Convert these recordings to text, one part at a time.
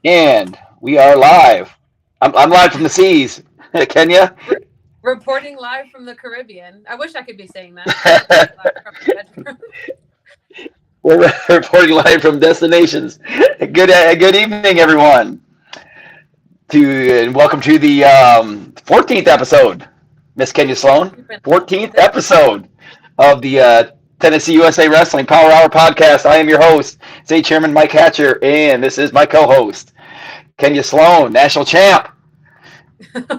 And we are live. I'm live from the seas, Kenya. Re- Reporting live from the Caribbean. I wish I could be saying that. I'm reporting live from my bedroom. We're reporting live from destinations. Good evening, everyone. And welcome to the 14th episode, Miss Kenya Sloan. We've been 14th this episode of the Tennessee USA Wrestling Power Hour podcast. I am your host, State Chairman Mike Hatcher, and this is my co-host, Kenya Sloan, national champ.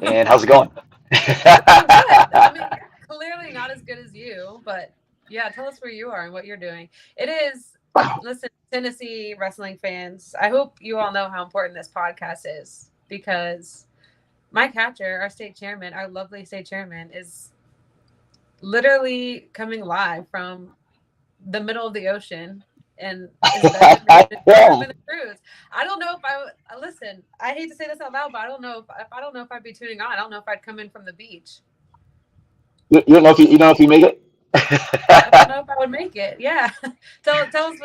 And how's it going? it's going good. I mean, clearly not as good as you, but yeah, tell us where you are and what you're doing. It is, listen, Tennessee wrestling fans, I hope you all know how important this podcast is because Mike Hatcher, our state chairman, our lovely state chairman, is literally coming live from the middle of the ocean and is designated for a Yeah. minute cruise. I don't know if I would listen. I hate to say this out loud, but I don't know if I don't know if I'd be tuning on. I don't know if I'd come in from the beach. You don't know if you make it. I don't know if I would make it. Yeah, tell us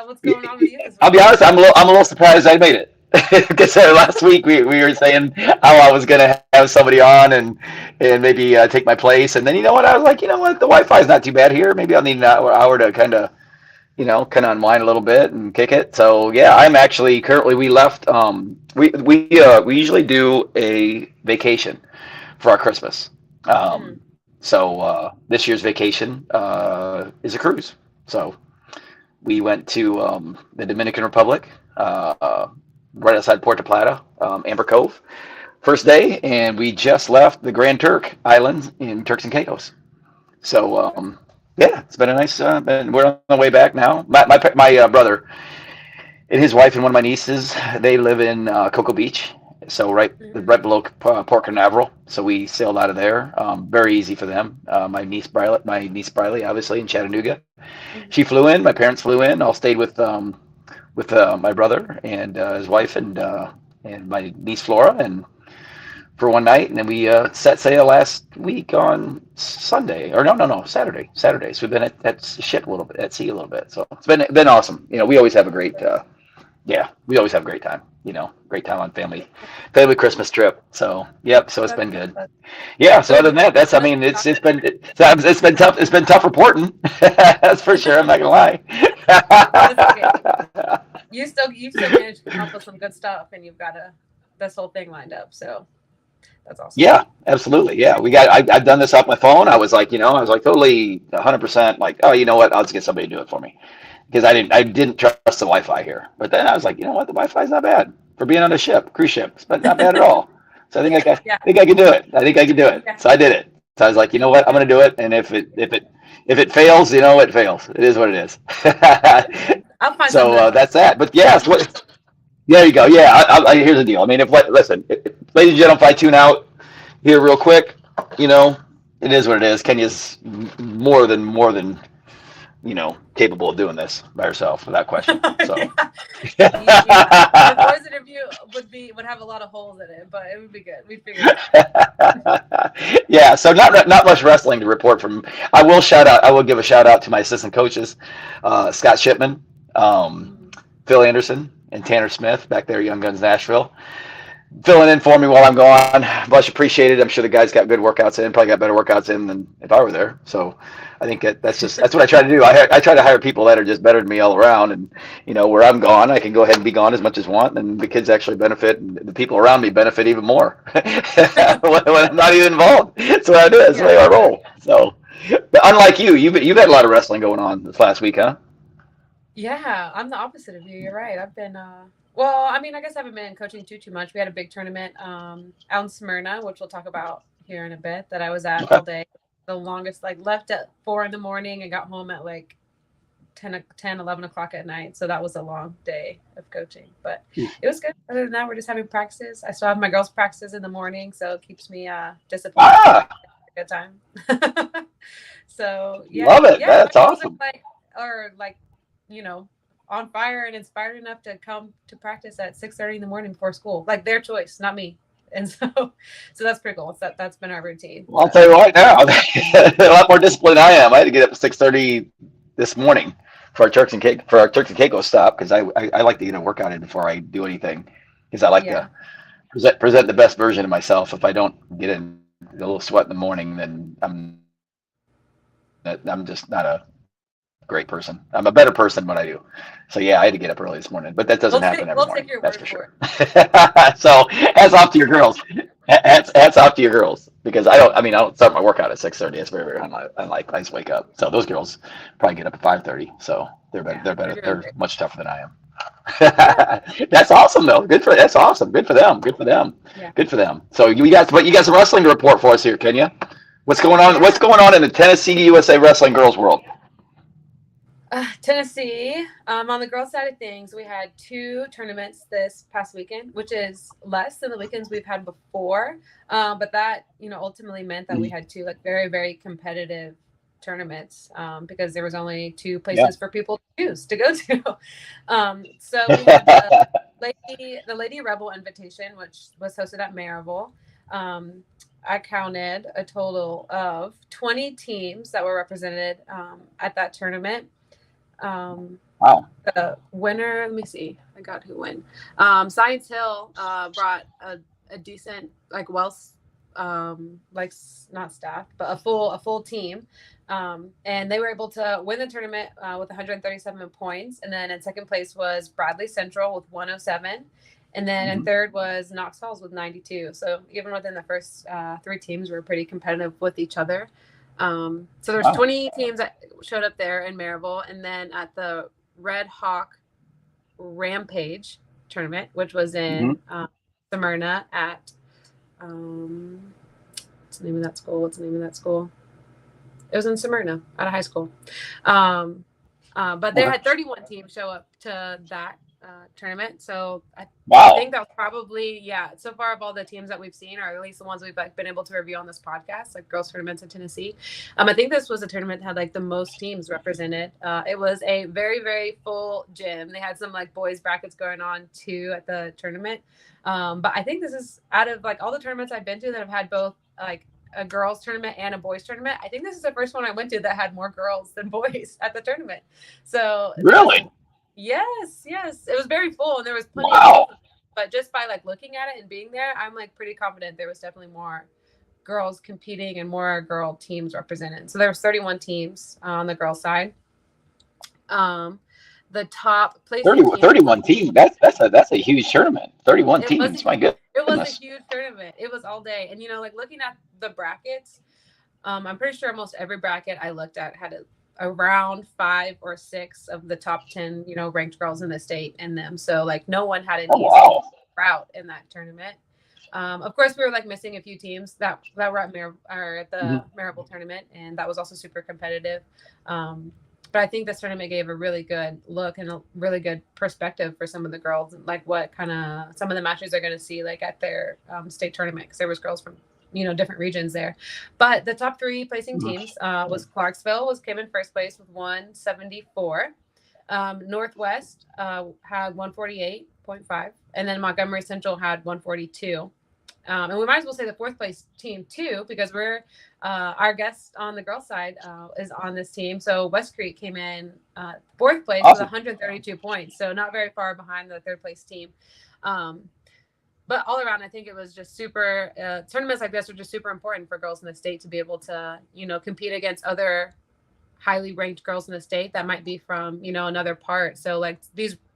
what's going on with you this I'll be week. honest. I'm a little surprised I made it. Because last week we were saying how I was gonna have somebody on and maybe take my place, and then you know what, I was like, you know what, the Wi-Fi is not too bad here. Maybe I'll need an hour to kind of unwind a little bit and kick it. So yeah, I'm actually currently we left. We usually do a vacation for our Christmas. Mm. So this year's vacation is a cruise. So we went to the Dominican Republic, right outside Puerto Plata, Amber Cove, first day, and we just left the Grand Turk Islands in Turks and Caicos. So yeah, it's been a nice. We're on the way back now. My brother and his wife and one of my nieces, they live in Cocoa Beach, so Mhm. right below Port Canaveral. So we sailed out of there. Very easy for them. My niece Briley, obviously in Chattanooga. She Mhm. flew in. My parents flew in. All stayed with my brother and his wife and my niece Flora and for one night, and then we set sail last week on Sunday, or no, Saturday. Saturday. So we've been at ship a little bit, at sea a little bit. So it's been awesome. We always have a great, yeah, we always have a great time. Great time on family Christmas trip. So yep. So it's That's, been good. that's, Yeah. So so other did than that, you manage to it's been tough. It's been tough reporting. That's for sure. I'm not gonna lie. but it's okay. You still managed to come up with some good stuff, and you've got this whole thing lined up. So that's awesome. Yeah, absolutely. Yeah, I've done this off my phone. I was like totally 100% like, oh, you know what? I'll just get somebody to do it for me because I didn't trust the Wi-Fi here. But then I was like, you know what? The Wi-Fi is not bad for being on a ship, cruise ship. It's not bad at all. So Yeah, I think I can do it. I think I can do it. yeah, So I did it. So I was like, you know you what? I'm did. going to do it. And if it fails, it fails. It is what it is. I'll find So something else. that's that. But yes, there you go. Yeah, here's the deal. I mean, listen, ladies and gentlemen, if I tune out here real quick, you know, it is what it is. Kenya's more than capable of doing this by herself without question. So Yeah, the voice interview would have a lot of holes in it, but it would be good. We figured it out. yeah, so not much wrestling to report from. I will give a shout out to my assistant coaches, Scott Shipman, Mhm. Phil Anderson, and Tanner Smith back there at Young Guns Nashville, filling in for me while I'm gone. Much appreciated. I'm sure the guys got good workouts in. Probably got better workouts in than if I were there. So I think that's what I try to do. I try to hire people that are just better than me all around. And where I'm gone, I can go ahead and be gone as much as I want, and the kids actually benefit, and the people around me benefit even more when I'm not even involved. That's what I do. That's the Yeah, way I roll. So, but unlike you've had a lot of wrestling going on this last week, huh? yeah. I'm the opposite of you. You're right. I've been well. I mean, I guess I haven't been coaching too much. We had a big tournament out in Smyrna, which we'll talk about here in a bit. That I was at Okay. all day. The longest, like left at 4 in the morning and got home at like 11 o'clock at night. So that was a long day of coaching, but it was good. Other than that, we're just having practices. I still have my girls' practices in the morning, so it keeps me disciplined and Ah, a good time. So love it. yeah, my That's girls awesome. are like, you know, on fire and inspired enough to come to practice at 6:30 in the morning before school. Like their choice, not me. And so that's pretty cool. That's been our routine. Well, I'll tell So you right now, a lot more disciplined I am. I had to get up at 6:30 this morning for our Turks and Caicos stop because I like to get a workout in before I do anything. because I like Yeah. to present the best version of myself. If I don't get in a little sweat in the morning, then I'm just not a great person. I'm a better person than what I do. So yeah, I had to get up early this morning, but that doesn't happen every We'll take morning. your That's word for for sure. it. So hats off to your girls. Hats off to your girls because I don't. I mean, I don't start my workout at 6:30. It's very unlike I just wake up. So those girls probably get up at 5:30. So they're better. Yeah, They're they're better. doing They're great. much tougher than I Yeah. am. That's awesome though. That's awesome. Good for them. Good for them. Yeah. Good for them. So you got some wrestling to report for us here, Kenya. What's going on? What's Yeah. going on in the Tennessee USA Wrestling Girls world? Tennessee. On the girls' side of things, we had 2 tournaments this past weekend, which is less than the weekends we've had before. But that, ultimately meant that we had 2 like very, very competitive tournaments because there was only 2 Yeah. places for people to choose to go to. So we had the Lady Rebel Invitation, which was hosted at Maryville. I counted a total of 20 teams that were represented at that tournament. Wow. The winner, let me see, I got who won. Science Hill brought a decent, like, like, not staff, but a full team. And they were able to win the tournament with 137 points. And then in second place was Bradley Central with 107. And then in third was Knox Falls with 92. So even within the first 3 teams, were pretty competitive with each other. So there's 20 teams that showed up there in Maryville, and then at the Red Hawk Rampage tournament, which was in Smyrna at what's the name of that school? It was in Smyrna at a high school. But they had 31 teams show up to that tournament. So I think that was probably, so far of all the teams that we've seen, or at least the ones we've been able to review on this podcast, like girls tournaments in Tennessee. I think this was a tournament that had the most teams represented. It was a very, very full gym. They had some boys brackets going on too at the tournament. But I think this is, out of all the tournaments I've been to that have had both a girls tournament and a boys tournament, I think this is the first one I went to that had more girls than boys at the tournament. So really, yes, it was very full, and there was plenty of, but just by looking at it and being there, I'm pretty confident there was definitely more girls competing and more girl teams represented. So there was 31 teams on the girls side. The top place 31 teams. That's a huge tournament. 31 teams. My goodness. It was a huge tournament. It was all day. And looking at the brackets, I'm pretty sure almost every bracket I looked at had around 5 or 6 of the top 10, ranked girls in the state in them. So no one had an easy route in that tournament. Of course, we were missing a few teams that were at the Maryville tournament, and that was also super competitive. But I think this tournament gave a really good look and a really good perspective for some of the girls, what kind of some of the matches they're going to see at their state tournament, because there was girls from different regions there. But the top 3 placing teams was Clarksville came in first place with 174. Northwest had 148.5, and then Montgomery Central had 142. And we might as well say the 4th place team too, because we're our guest on the girls' side is on this team. So West Creek came in 4th place with 132 points, so not very far behind the 3rd place team. But all around, I think it was just super. Tournaments like this are just super important for girls in the state to be able to, compete against other highly ranked girls in the state that might be from, another part. So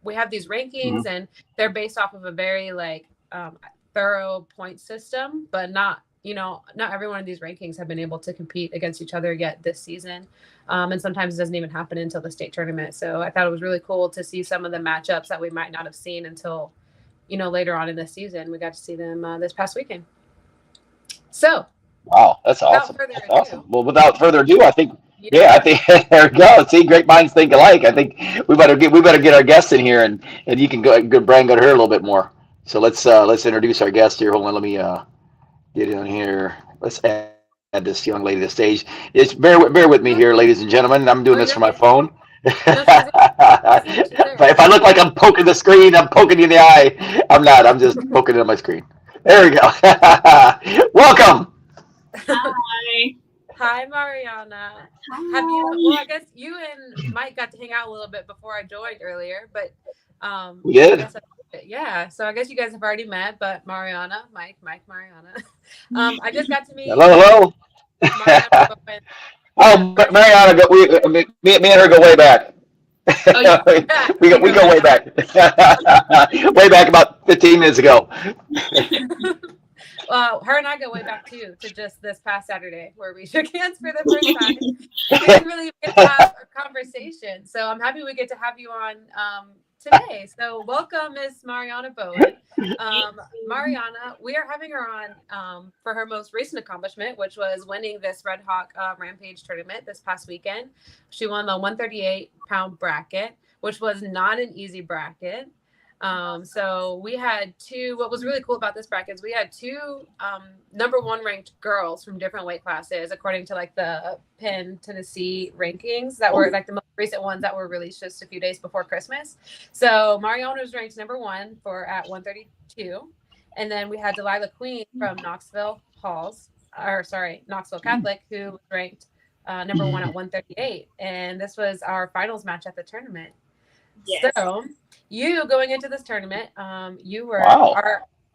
we have these rankings, and they're based off of a very thorough point system, but not every one of these rankings have been able to compete against each other yet this season. And sometimes it doesn't even happen until the state tournament. So I thought it was really cool to see some of the matchups that we might not have seen until, later on in the season. We got to see them this past weekend. So wow, that's awesome. That's awesome. Well, without further ado, I think I think there we go. See, great minds think alike. I think we better get our guest in here, and you can go Brian, go to her a little bit more. So let's introduce our guest here. Hold on, let me get in here. Let's add this young lady to the stage. Just bear with me here, ladies and gentlemen. I'm doing this from my phone. If I look like I'm poking the screen, I'm poking you in the eye. I'm not. I'm just poking it on my screen. There we go. Welcome. Hi. Hi, Mariana. Hi. I guess you and Mike got to hang out a little bit before I joined earlier, but we did. Yeah, so I guess you guys have already met, but Mariana, Mike, Mariana. I just got to meet Hello, Mariana hello. Bowen, the Oh, freshman. Mariana, me and her go way back. Oh, yeah. We go way back. Way back about 15 minutes ago. Well, her and I go way back too, to just this past Saturday where we shook hands for the first time. We didn't really get to have a conversation, so I'm happy we get to have you on today. So welcome, Miss Mariana Bowen. Mariana, we are having her on for her most recent accomplishment, which was winning this Red Hawk Rampage tournament this past weekend. She won the 138-pound bracket, which was not an easy bracket. So we had what was really cool about this bracket is we had two number one ranked girls from different weight classes, according to like the Penn Tennessee rankings that were like the most recent ones that were released just a few days before Christmas. So Mariana was ranked number one at 132. And then we had Delilah Queen from Knoxville Catholic, who was ranked number one at 138. And this was our finals match at the tournament. Yes. So you going into this tournament, you were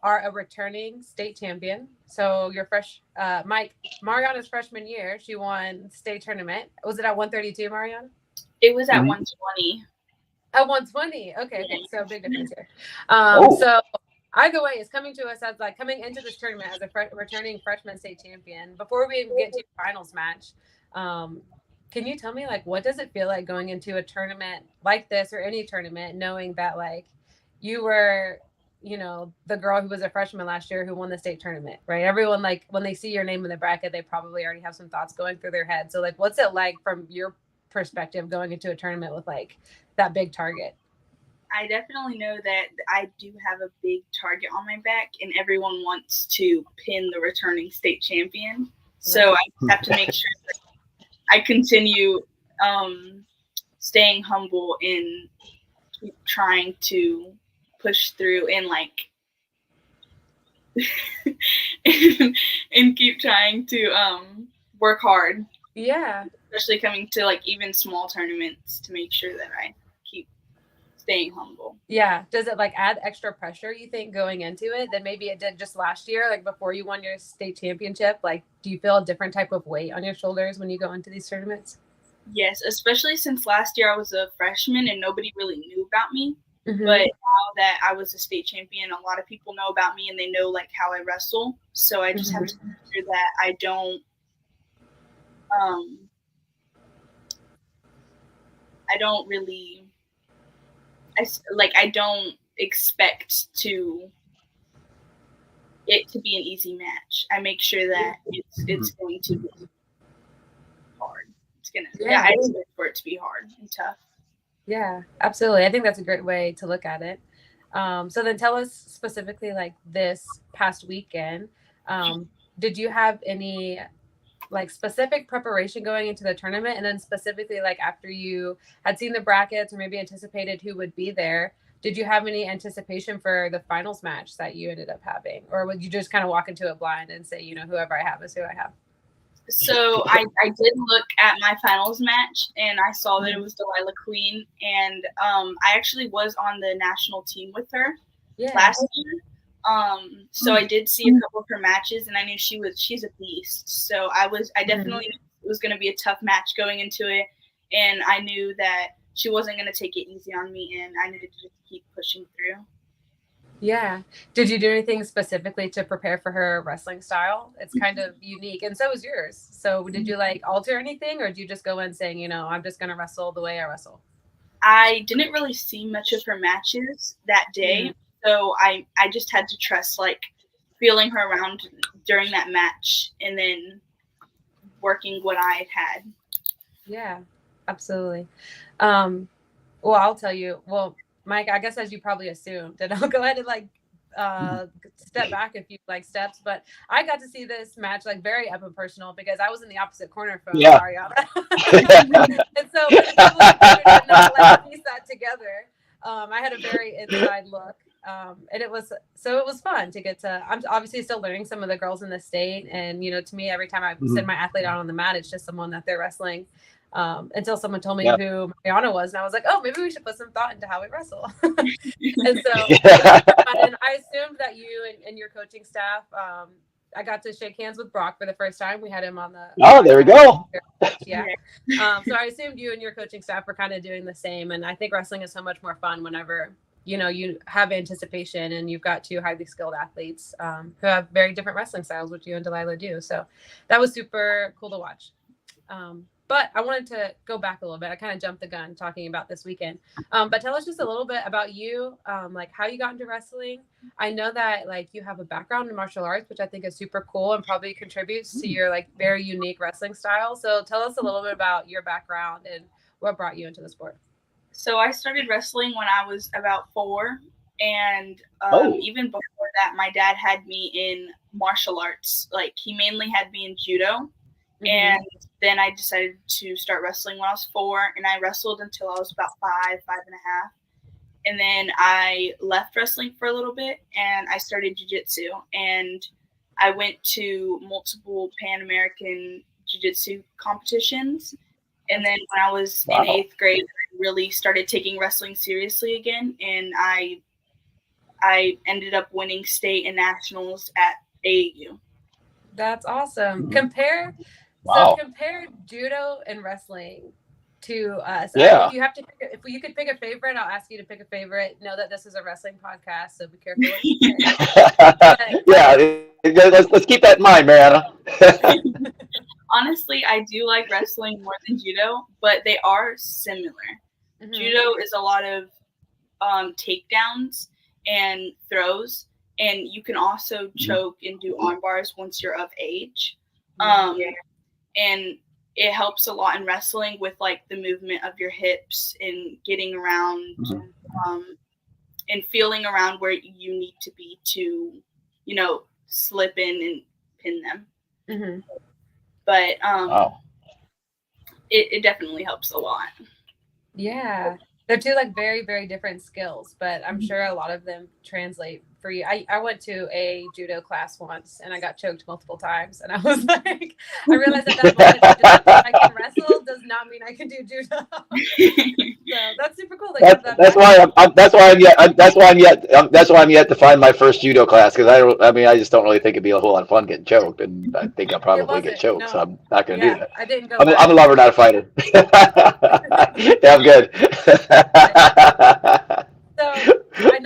are a returning state champion. So your Mariana's freshman year, she won state tournament. Was it at 132, Mariana? It was at 120. At 120. Okay. So big difference here. So Igaway is coming to us as like coming into this tournament as a returning freshman state champion. Before we even get to your finals match, can you tell me, like, what does it feel like going into a tournament like this or any tournament, knowing that, like, you were, the girl who was a freshman last year who won the state tournament, right? Everyone, like, when they see your name in the bracket, they probably already have some thoughts going through their head. So, like, what's it like from your perspective going into a tournament with, like, that big target? I definitely know that I do have a big target on my back, and everyone wants to pin the returning state champion. So I have to make sure that I continue staying humble and keep trying to push through and like and keep trying to work hard. Yeah. Especially coming to like even small tournaments to make sure that I keep staying humble. Yeah. Does it like add extra pressure, you think, going into it than maybe it did just last year, like before you won your state championship? Like, do you feel a different type of weight on your shoulders when you go into these tournaments? Yes, especially since last year I was a freshman and nobody really knew about me. Mm-hmm. But now that I was a state champion, a lot of people know about me and they know like how I wrestle. So I just have to make sure that I don't I don't expect it to be an easy match. I make sure that it's going to be hard. I expect for it to be hard and tough. Yeah, absolutely. I think that's a great way to look at it. So then tell us specifically, like this past weekend, did you have any like specific preparation going into the tournament? And then specifically like after you had seen the brackets or maybe anticipated who would be there, did you have any anticipation for the finals match that you ended up having? Or would you just kind of walk into it blind and say, whoever I have is who I have? So I did look at my finals match and I saw that it was Delilah Queen. And I actually was on the national team with her last year. So I did see a couple of her matches and I knew she's a beast. So I definitely knew it was going to be a tough match going into it. And I knew that she wasn't going to take it easy on me and I needed to just keep pushing through. Yeah. Did you do anything specifically to prepare for her wrestling style? It's kind of unique and so is yours. So did you like alter anything or did you just go in saying, I'm just going to wrestle the way I wrestle? I didn't really see much of her matches that day. So I just had to trust like feeling her around during that match and then working what I had. Yeah, absolutely. Well, I'll tell you, Mike, I guess as you probably assumed, and I'll go ahead and like step back a few like steps, but I got to see this match like very up and personal because I was in the opposite corner from Mariana. And so for the people who did not like piece that together, I had a very inside look. And it was fun to get to. I'm obviously still learning some of the girls in the state, and to me, every time I send my athlete out on the mat, it's just someone that they're wrestling. until someone told me who Mariana was, and I was like, oh, maybe we should put some thought into how we wrestle. And so and I assumed that you and your coaching staff, I got to shake hands with Brock for the first time. We had him on the there we go. Yeah. So I assumed you and your coaching staff were kind of doing the same, and I think wrestling is so much more fun whenever you have anticipation and you've got two highly skilled athletes who have very different wrestling styles, which you and Delilah do. So that was super cool to watch. But I wanted to go back a little bit. I kind of jumped the gun talking about this weekend. But tell us just a little bit about you, like how you got into wrestling. I know that like you have a background in martial arts, which I think is super cool and probably contributes to your like very unique wrestling style. So tell us a little bit about your background and what brought you into the sport. So I started wrestling when I was about 4. And even before that, my dad had me in martial arts. Like he mainly had me in judo. Mm-hmm. And then I decided to start wrestling when I was 4, and I wrestled until I was about 5 and a half. And then I left wrestling for a little bit, and I started jiu-jitsu. And I went to multiple Pan American jiu-jitsu competitions. And then when I was in 8th grade, I really started taking wrestling seriously again, and I ended up winning state and nationals at AAU. That's awesome. Compare judo and wrestling to us. Yeah. If you could pick a favorite, I'll ask you to pick a favorite. Know that this is a wrestling podcast, so be careful what you say. Yeah, let's keep that in mind, Mariana. Honestly, I do like wrestling more than judo, but they are similar. Mm-hmm. Judo is a lot of takedowns and throws, and you can also choke and do arm bars once you're of age. And it helps a lot in wrestling with like the movement of your hips and getting around and feeling around where you need to be to, slip in and pin them. Mm-hmm. But it definitely helps a lot. Yeah. They're two like very, very different skills, but I'm sure a lot of them translate for you. I went to a judo class once and I got choked multiple times, and I was like, I realized at that moment that I can wrestle does not mean I can do judo. So that's super cool. That's why I'm yet to find my first judo class, because I just don't really think it'd be a whole lot of fun getting choked, and I think I'll probably get choked, so I'm not going to do that. I didn't go. I'm a lover, not a fighter. Yeah, I'm good. So,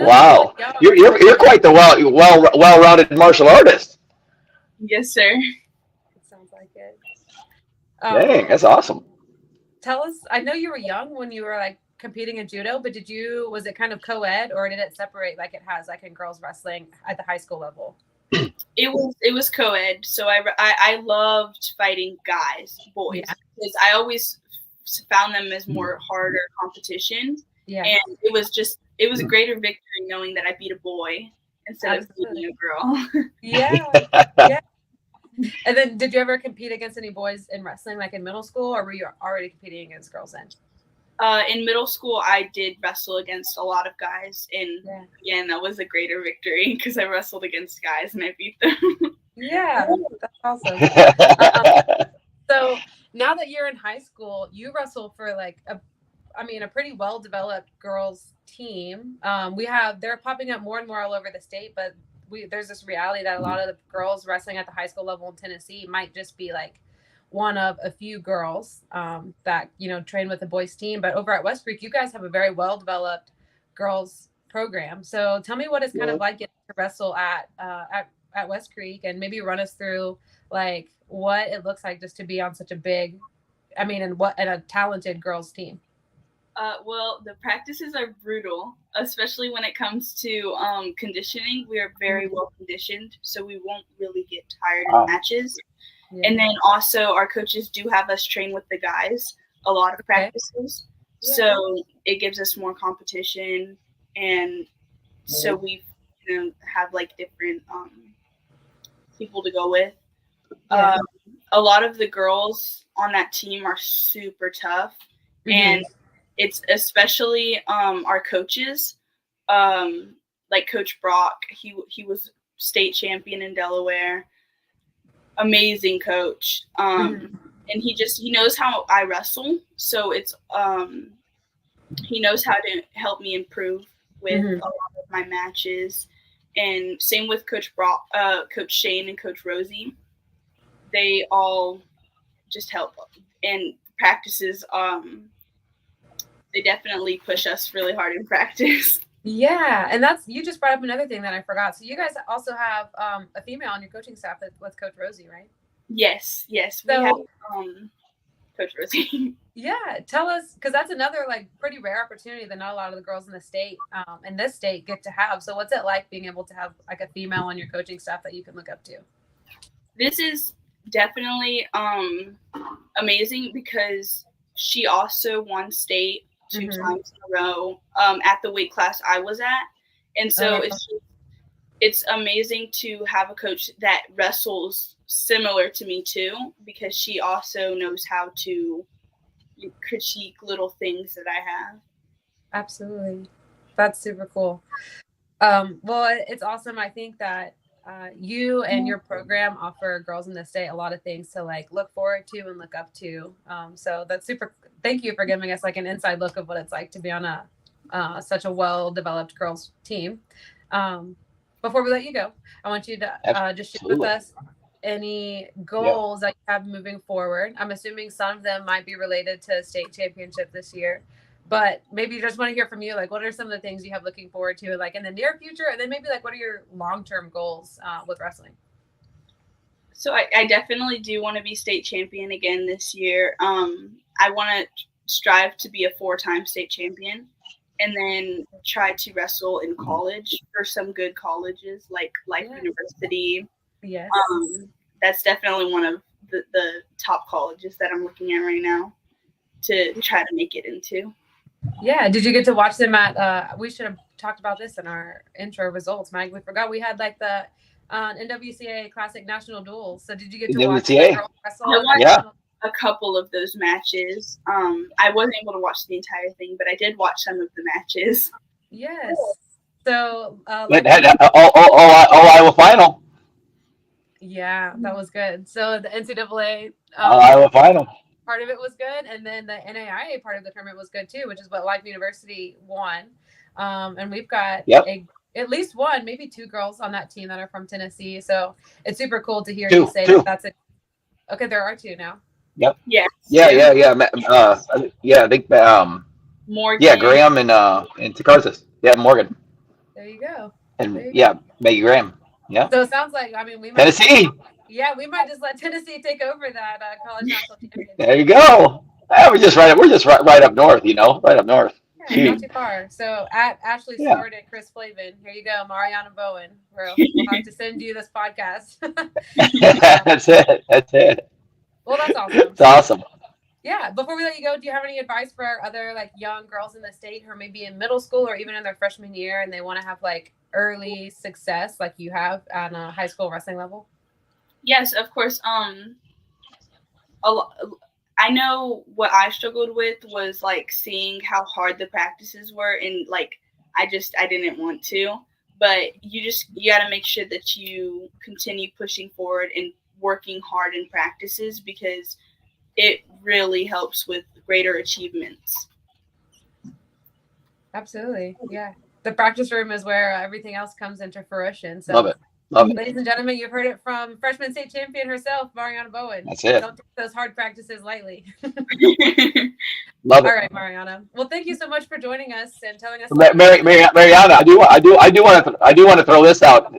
wow, you're quite the well-rounded martial artist. Yes, sir. It sounds like it. Dang, that's awesome. Tell us. I know you were young when you were like competing in judo, but was it kind of co-ed, or did it separate like it has like in girls wrestling at the high school level? It was co-ed, so I loved fighting boys, because I always found them as more harder competition. Yeah, and it was a greater victory knowing that I beat a boy instead of beating a girl. Yeah. And then, did you ever compete against any boys in wrestling, like in middle school, or were you already competing against girls then? In middle school, I did wrestle against a lot of guys, and again, that was a greater victory because I wrestled against guys and I beat them. Yeah, that's awesome. So now that you're in high school, you wrestle for like a pretty well-developed girls team. They're popping up more and more all over the state, but there's this reality that a lot of the girls wrestling at the high school level in Tennessee might just be like one of a few girls that train with the boys team. But over at West Creek, you guys have a very well-developed girls program. So tell me what it's kind of like getting to wrestle at West Creek, and maybe run us through like what it looks like just to be on such a big, and a talented girls team. Well, the practices are brutal, especially when it comes to conditioning. We are very well conditioned, so we won't really get tired in matches. Yeah. And then also our coaches do have us train with the guys a lot of practices. Yeah. So it gives us more competition, and so we have like different people to go with. Yeah. A lot of the girls on that team are super tough, and it's especially our coaches, like Coach Brock. He was state champion in Delaware. Amazing coach. and he knows how I wrestle, so it's he knows how to help me improve with a lot of my matches. And same with Coach Shane and Coach Rosie. They all just help, and practices. They definitely push us really hard in practice. Yeah, and you just brought up another thing that I forgot. So you guys also have a female on your coaching staff with Coach Rosie, right? Yes, we have Coach Rosie. Yeah, tell us, because that's another like pretty rare opportunity that not a lot of the girls in the state, in this state, get to have. So what's it like being able to have like a female on your coaching staff that you can look up to? This is definitely amazing because she also won state 2 times in a row at the weight class I was at, and so it's amazing to have a coach that wrestles similar to me too, because she also knows how to critique little things that I have. Absolutely, that's super cool. Well, it's awesome. I think that you and your program offer girls in the state a lot of things to like look forward to and look up to. So that's super. Thank you for giving us like an inside look of what it's like to be on such a well-developed girls team. Before we let you go, I want you to just share with us any goals that you have moving forward. I'm assuming some of them might be related to state championship this year, but maybe you just want to hear from you. Like, what are some of the things you have looking forward to, like in the near future, and then maybe like what are your long-term goals with wrestling? So I definitely do want to be state champion again this year. I want to strive to be a 4-time state champion, and then try to wrestle in college for some good colleges like Life University. Yes. That's definitely one of the top colleges that I'm looking at right now to try to make it into. Yeah. Did you get to watch them at, we should have talked about this in our intro results, Mike. We forgot we had like the NWCA Classic National Duels. So did you get to watch the wrestle? Yeah. A couple of those matches. I wasn't able to watch the entire thing, but I did watch some of the matches. Yes. So all Iowa final. Yeah, that was good. So the NCAA Iowa final part of it was good, and then the NAIA part of the tournament was good too, which is what Life University won. And we've got at least one, maybe 2 girls on that team that are from Tennessee. So it's super cool to hear you say that's it. Okay, there are 2 now. Yep. Yeah. Yeah. I think Morgan. Yeah, Graham and Takarzis. Yeah, Morgan. There you go. And Maggie Graham. Yeah. So it sounds like we might Tennessee. We might just let Tennessee take over that college national championship. There you go. We're just right up north, right up north. Yeah, not too far. So at Ashley Stewart and Chris Flavin, here you go, Mariana Bowen. We'll have to send you this podcast. That's it. Well, that's awesome. It's awesome. Yeah. Before we let you go, do you have any advice for other like young girls in the state who are maybe in middle school or even in their freshman year and they want to have like early success like you have on a high school wrestling level? Yes, of course. I know what I struggled with was like seeing how hard the practices were, and like I didn't want to. But you got to make sure that you continue pushing forward and working hard in practices, because it really helps with greater achievements. Absolutely. Yeah. The practice room is where everything else comes into fruition. So Love it. Ladies and gentlemen, you've heard it from freshman state champion herself, Mariana Bowen. That's it. Don't take those hard practices lightly. Love it. All right, Mariana. Well, thank you so much for joining us and telling us. Mariana, I do want to throw this out.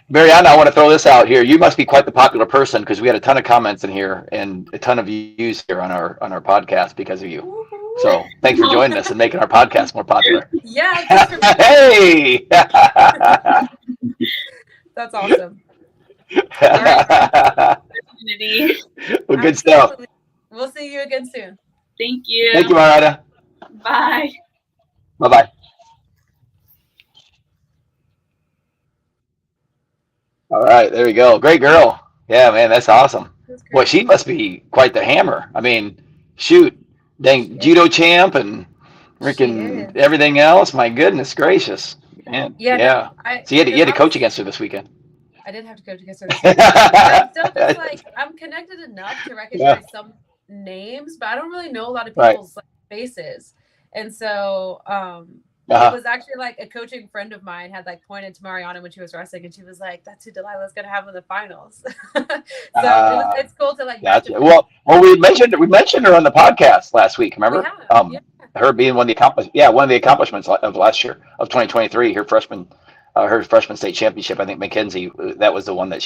Mariana, I want to throw this out here. You must be quite the popular person, because we had a ton of comments in here and a ton of views here on our podcast because of you. Woo-hoo. So thanks for joining us and making our podcast more popular. Yeah. Hey. That's awesome. All right. Well, good stuff. We'll see you again soon. Thank you. Thank you, Mariana. Bye. Bye-bye. All right, there we go. Great girl. Yeah, man, that's awesome. Boy, she must be quite the hammer. I mean, shoot, dang, judo champ and freaking everything else. My goodness gracious. Man, yeah. No, So you had to coach against her this weekend. I didn't have to go to Kiss Her this year. I'm still just like, I'm connected enough to recognize some names, but I don't really know a lot of people's like, faces. And so it was actually like a coaching friend of mine had like pointed to Mariana when she was wrestling, and she was like, "That's who Delilah's gonna have in the finals." So it's cool to like. Gotcha. Well, we mentioned her on the podcast last week. Remember? Her being one of the accomplishments of last year of 2023, her freshman state championship. I think Mackenzie, that was one of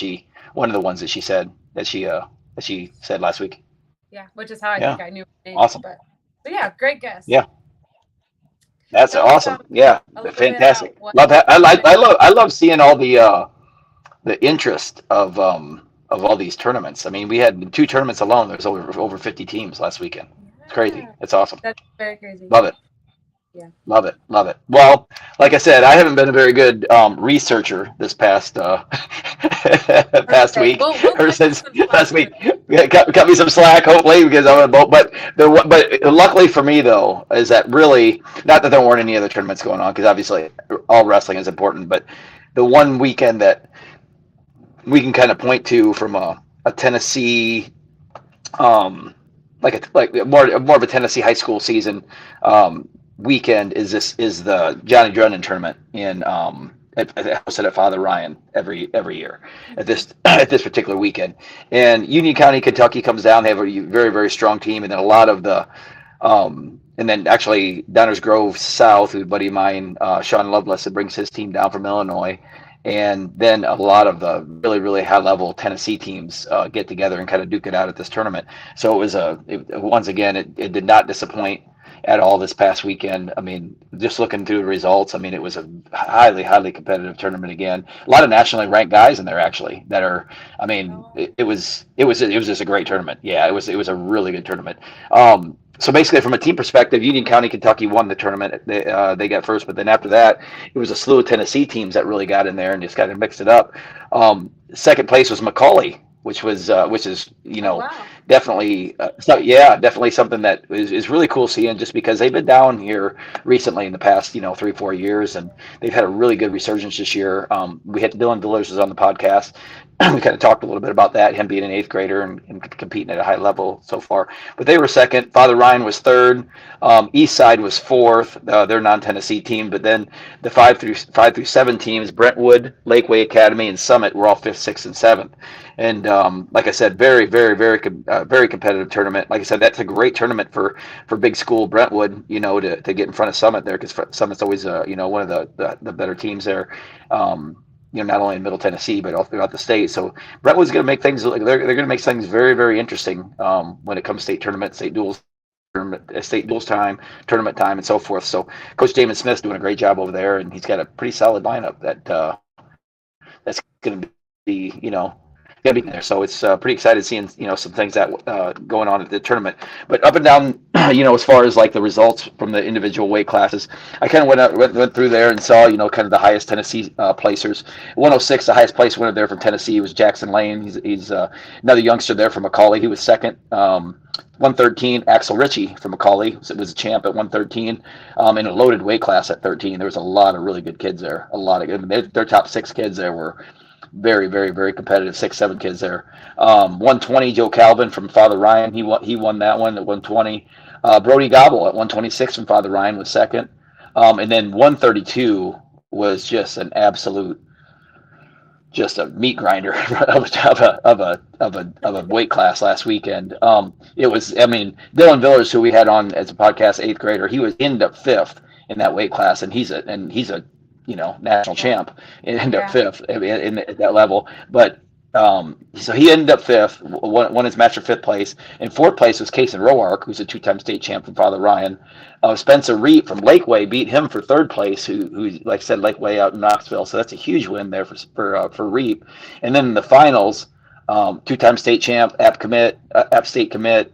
the ones that she said last week. Yeah, which is how I think I knew her name. Awesome. But yeah, great guest. Yeah. That's awesome. Yeah, fantastic. Love that. I love seeing all the interest of all these tournaments. I mean, we had 2 tournaments alone. There was over 50 teams last weekend. It's crazy. It's awesome. That's very crazy. Love it. Yeah. Love it. Well, like I said, I haven't been a very good researcher this past week or since last week. Cut me some slack, hopefully, because I'm a boat. But luckily for me, though, is that really not that there weren't any other tournaments going on, because obviously all wrestling is important. But the one weekend that we can kind of point to from a Tennessee, like more of a Tennessee high school season weekend is the Johnny Drennan tournament in hosted at Father Ryan every year at this particular weekend. And Union County, Kentucky comes down. They have a very, very strong team, and then a lot of the and then actually Downers Grove South, who's a buddy of mine, Sean Lovelace, that brings his team down from Illinois. And then a lot of the really, really high-level Tennessee teams get together and kind of duke it out at this tournament. So it was once again, it did not disappoint at all this past weekend. I mean, just looking through the results, I mean, it was a highly, highly competitive tournament again. A lot of nationally ranked guys in there actually that are. I mean, it was just a great tournament. Yeah, it was a really good tournament. So basically, from a team perspective, Union County, Kentucky won the tournament. They got first, but then after that, it was a slew of Tennessee teams that really got in there and just kind of mixed it up. Second place was McCallie, which is definitely definitely something that is really cool seeing, just because they've been down here recently in the past 3-4 years, and they've had a really good resurgence this year. We had Dylan Delers on the podcast. We kind of talked a little bit about that, him being an 8th grader and competing at a high level so far. But they were second. Father Ryan was third. Eastside was fourth. Their non-Tennessee team. But then the 5 through 7 teams, Brentwood, Lakeway Academy, and Summit, were all 5th, 6th, and 7th. And like I said, very, very, very, very competitive tournament. Like I said, that's a great tournament for big school Brentwood, to get in front of Summit there, because Summit's always one of the better teams there. Not only in Middle Tennessee, but all throughout the state. So Brentwood's going to make things they're going to make things very, very interesting when it comes to state tournament, state duels time, tournament time, and so forth. So Coach Damon Smith's doing a great job over there, and he's got a pretty solid lineup that's going to be there. So it's pretty excited seeing some things that going on at the tournament. But up and down, as far as like the results from the individual weight classes, I kind of went through there and saw kind of the highest Tennessee placers. 106, the highest place winner there from Tennessee was Jackson Lane. He's another youngster there from McCallie. He was second. 113, Axel Ritchie from McCallie was a champ at 113 in a loaded weight class at 13. There was a lot of really good kids there. Their top 6 kids there were very, very, very competitive. 6-7 kids there. 120, Joe Calvin from Father Ryan. He won that one at 120. Brody Gobble at 126 from Father Ryan was second. And then 132 was just an absolute, just a meat grinder of a weight class last weekend. It was, Dylan Villers, who we had on as a podcast, 8th grader, he ended up 5th in that weight class, and he's a national champ, and ended up 5th at that level. But so he ended up 5th, won his match for 5th place. And 4th place was Kason Roark, who's a 2-time state champ from Father Ryan. Spencer Reap from Lakeway beat him for 3rd place, who like I said, Lakeway out in Knoxville. So that's a huge win there for Reap. And then in the finals, 2-time state champ, App State commit,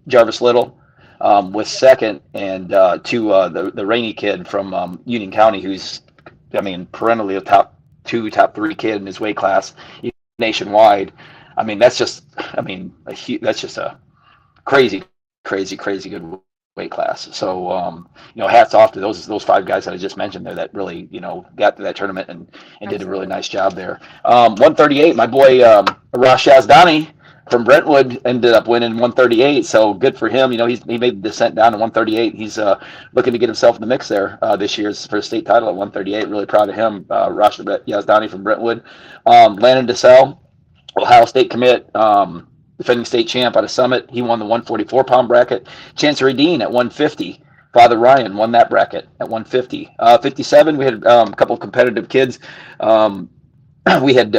Jarvis Little was second, and the Rainey kid from Union County, who's perennially a top 2, top 3 kid in his weight class nationwide. That's just a crazy good weight class. So, hats off to those 5 guys that I just mentioned there that really, got to that tournament and did a really nice job there. 138, my boy Arash Yazdani from Brentwood ended up winning 138. So good for him. He made the descent down to 138. He's looking to get himself in the mix there this year for a state title at 138. Really proud of him. Arash Yazdani from Brentwood. Landon DeSalle, Ohio State commit, defending state champ out of Summit. He won the 144-pound bracket. Chancery Dean at 150. Father Ryan won that bracket at 150. 57, we had a couple of competitive kids. We had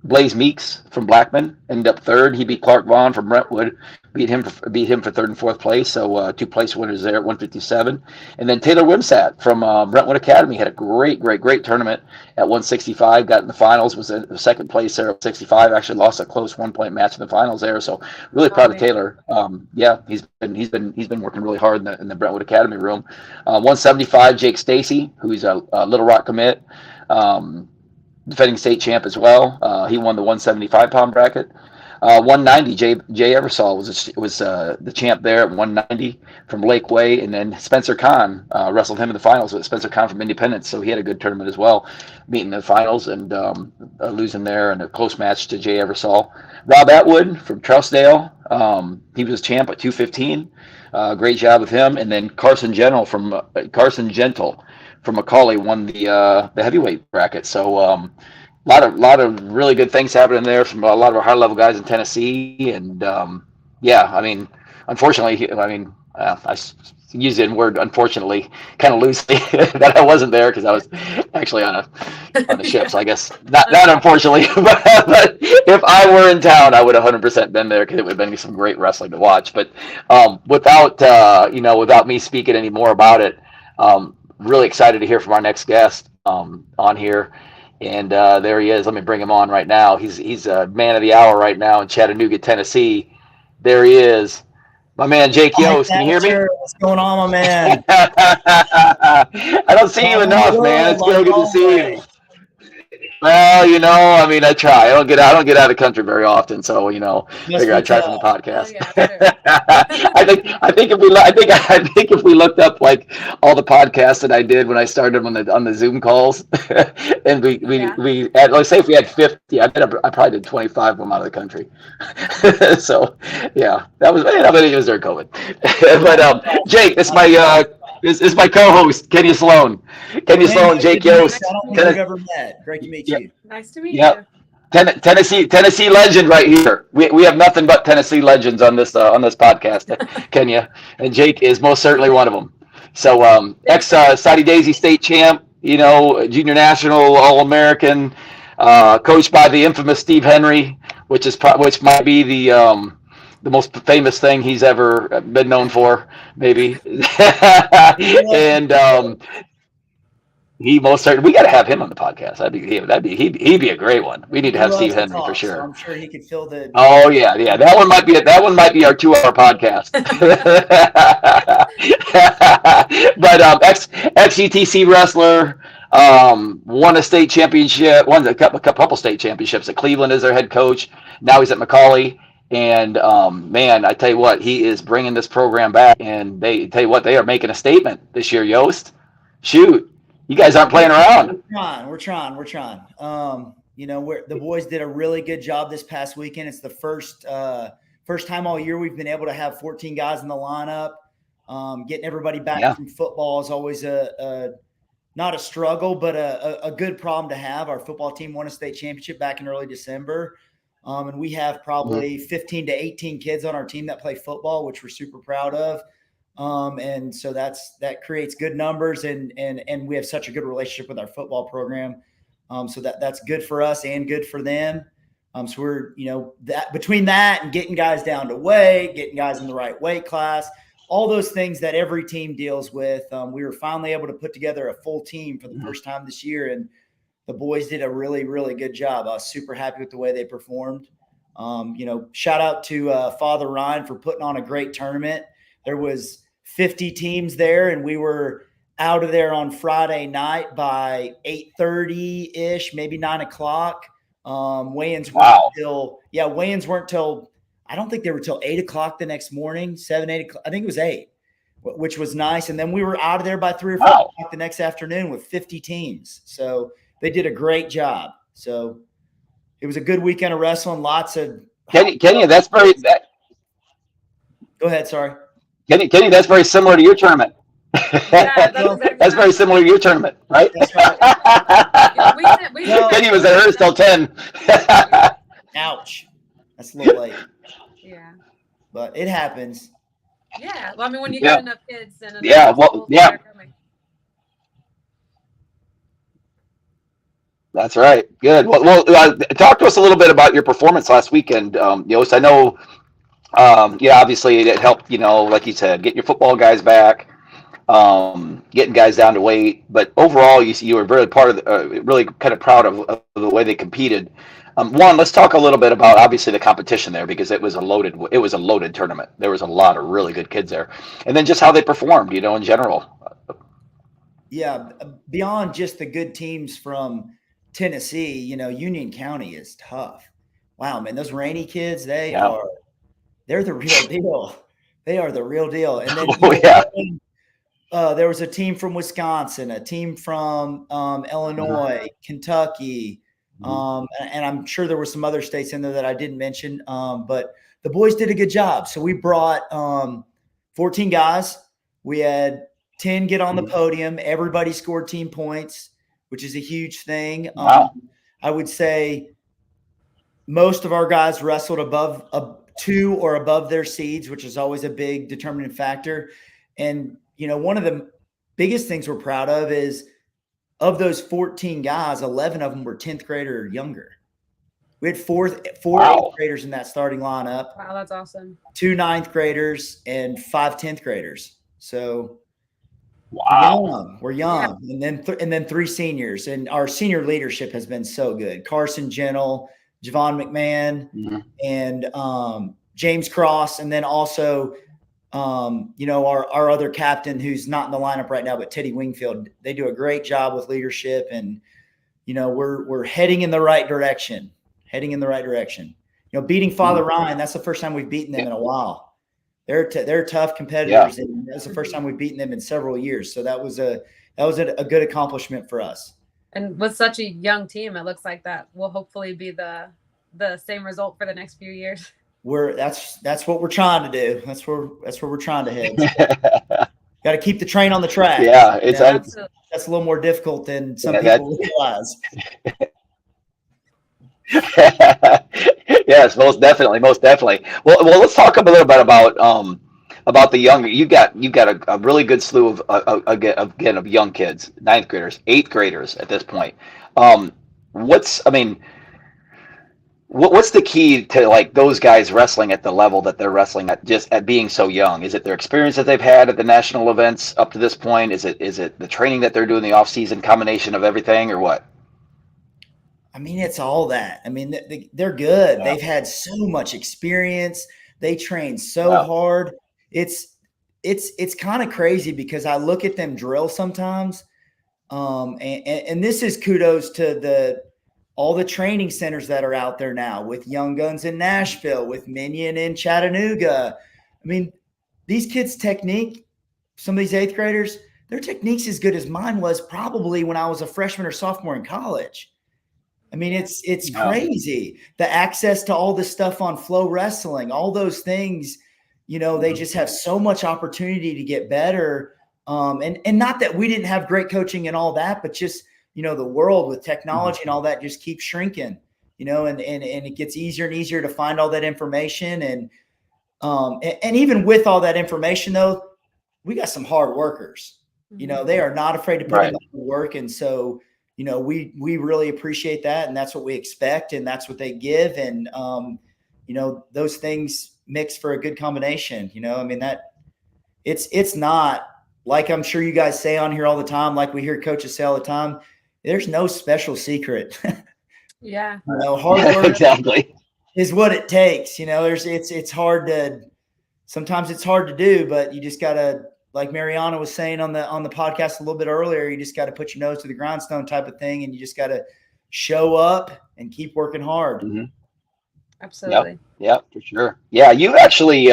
Blaze Meeks from Blackman ended up third. He beat Clark Vaughn from Brentwood, beat him for 3rd and 4th place. So 2 place winners there at 157. And then Taylor Wimsat from Brentwood Academy had a great tournament at 165. Got in the finals, was in 2nd place there at 65. Actually lost a close 1-point match in the finals there. So really proud of Taylor. He's been working really hard in the Brentwood Academy room. 175, Jake Stacy, who's a Little Rock commit. Defending state champ as well. He won the 175-pound bracket. 190, Jay Eversole was the champ there at 190 from Lakeway, and then Spencer Kahn wrestled him in the finals with Spencer Kahn from Independence, so he had a good tournament as well, meeting the finals and losing there in a close match to Jay Eversole. Rob Atwood from Trousdale, he was champ at 215. Great job with him, and then Carson Gentle from McCallie won the heavyweight bracket. So a lot of really good things happening there from a lot of our high level guys in Tennessee. And unfortunately, I use the word unfortunately kind of loosely that I wasn't there because I was actually on a ship. So I guess not unfortunately, but if I were in town, I would 100% been there because it would have been some great wrestling to watch. But without me speaking any more about it, really excited to hear from our next guest on here. And there he is. Let me bring him on right now. He's a man of the hour right now in Chattanooga, Tennessee. There he is. My man, Jake Yost. Can you hear me? What's going on, my man? I don't see you enough, man. It's good to see you. Well, I try. I don't get out of the country very often, so figure I'd try from the podcast. I think if we looked up like all the podcasts that I did when I started on the Zoom calls, and we had, let's say if we had 50, I probably did 25 of them out of the country. So yeah, that was it was during COVID. But Jake, this is my co-host, Kenny Sloan. Sloan, Jake Yost. I don't think we've ever met. Great to meet you. Nice to meet you. Tennessee legend right here. We have nothing but Tennessee legends on this podcast, Kenya, and Jake is most certainly one of them. So ex Sadie Daisy state champ, junior national All-American, coached by the infamous Steve Henry, which might be the most famous thing he's ever been known for, maybe. And he most certainly, we got to have him on the podcast. He'd be a great one. We need to have Steve Henry for sure. So I'm sure he could fill the. Oh yeah. That one might be our 2-hour podcast. But ex-UTC wrestler, won a state championship, won a couple state championships at Cleveland as their head coach. Now he's at McCallie. And man, I tell you what, he is bringing this program back, and they are making a statement this year. Yost, shoot, you guys aren't playing around. We're trying. The boys did a really good job this past weekend. It's the first time all year we've been able to have 14 guys in the lineup. Getting everybody back from football is always not a struggle, but a good problem to have. Our football team won a state championship back in early December. And we have probably 15 to 18 kids on our team that play football, which we're super proud of. And so that creates good numbers, and we have such a good relationship with our football program. So that's good for us and good for them. So we're, that between that and getting guys down to weight, getting guys in the right weight class, all those things that every team deals with. We were finally able to put together a full team for the first time this year, and the boys did a really, really good job. I was super happy with the way they performed. Shout out to Father Ryan for putting on a great tournament. There was 50 teams there, and we were out of there on Friday night by 8:30-ish, maybe 9 o'clock. Weigh-ins weren't till I don't think they were till 8 o'clock the next morning, 7, 8 o'clock. I think it was 8. which was nice. And then we were out of there by 3 or 4 o'clock the next afternoon with 50 teams. So they did a great job. So it was a good weekend of wrestling. Lots of Kenny, that's very. Go ahead. Sorry. Kenny, that's very similar to your tournament. Yeah, that's very similar to your tournament, right? That's right. Kenny was at hers till 10. Ouch. That's a little late. Yeah. But it happens. Yeah. Well, I mean, when you got enough kids and That's right. Good. Well, talk to us a little bit about your performance last weekend, Yost. I know, obviously it helped, like you said, getting your football guys back, getting guys down to weight. But overall, you were really really kind of proud of the way they competed. One, let's talk a little bit about obviously the competition there, because it was a loaded tournament. There was a lot of really good kids there, and then just how they performed, in general. Yeah, beyond just the good teams from Tennessee, Union County is tough. Wow, man, those Rainy kids, they're the real deal. They are the real deal. And then there was a team from Wisconsin, a team from Illinois, Kentucky, and I'm sure there were some other states in there that I didn't mention. But the boys did a good job. So we brought 14 guys. We had 10 get on the podium. Everybody scored team points, which is a huge thing. I would say most of our guys wrestled above 2 or above their seeds, which is always a big determining factor. And, one of the biggest things we're proud of is of those 14 guys, 11 of them were 10th grader or younger. We had four 8th graders in that starting lineup. Wow, that's awesome. 2 9th graders and 5 10th graders. So we're young. Yeah. And then 3 seniors, and our senior leadership has been so good. Carson Gentle, Javon McMahon, and James Cross, and then also our other captain who's not in the lineup right now, but Teddy Wingfield. They do a great job with leadership, and we're heading in the right direction. Beating Father Ryan, that's the first time we've beaten them in a while. They're tough competitors, and that's the first time we've beaten them in several years. So that was a good accomplishment for us. And with such a young team, it looks like that will hopefully be the same result for the next few years. That's what we're trying to do. That's where we're trying to head. Got to keep the train on the track. Yeah, that's a little more difficult than some people realize. Yes, most definitely. Well, let's talk a little bit about the younger. You got a really good slew of young kids, 9th graders, 8th graders at this point. What's the key to those guys wrestling at the level that they're wrestling at, just at being so young? Is it their experience that they've had at the national events up to this point? Is it the training that they're doing, the off season combination of everything, or what? It's all that. They're good. Yeah. They've had so much experience. They train so hard. It's kind of crazy because I look at them drill sometimes. And this is kudos to all the training centers that are out there now, with Young Guns in Nashville, with Minion in Chattanooga. These kids' technique, some of these 8th graders, their technique's as good as mine was probably when I was a freshman or sophomore in college. It's crazy. The access to all this stuff on Flow Wrestling, all those things, they just have so much opportunity to get better. And not that we didn't have great coaching and all that, but just, the world with technology and all that just keeps shrinking, and it gets easier and easier to find all that information. And even with all that information though, we got some hard workers, they are not afraid to put in the work. And so, we really appreciate that, and that's what we expect, and that's what they give. And, those things mix for a good combination, that it's not like, I'm sure you guys say on here all the time, like we hear coaches say all the time, there's no special secret. Yeah. Hard work exactly is what it takes. It's hard sometimes it's hard to do, but you just gotta, like Mariana was saying on the podcast a little bit earlier, you just got to put your nose to the grindstone type of thing. And you just got to show up and keep working hard. Absolutely. Yep, for sure. Yeah, you actually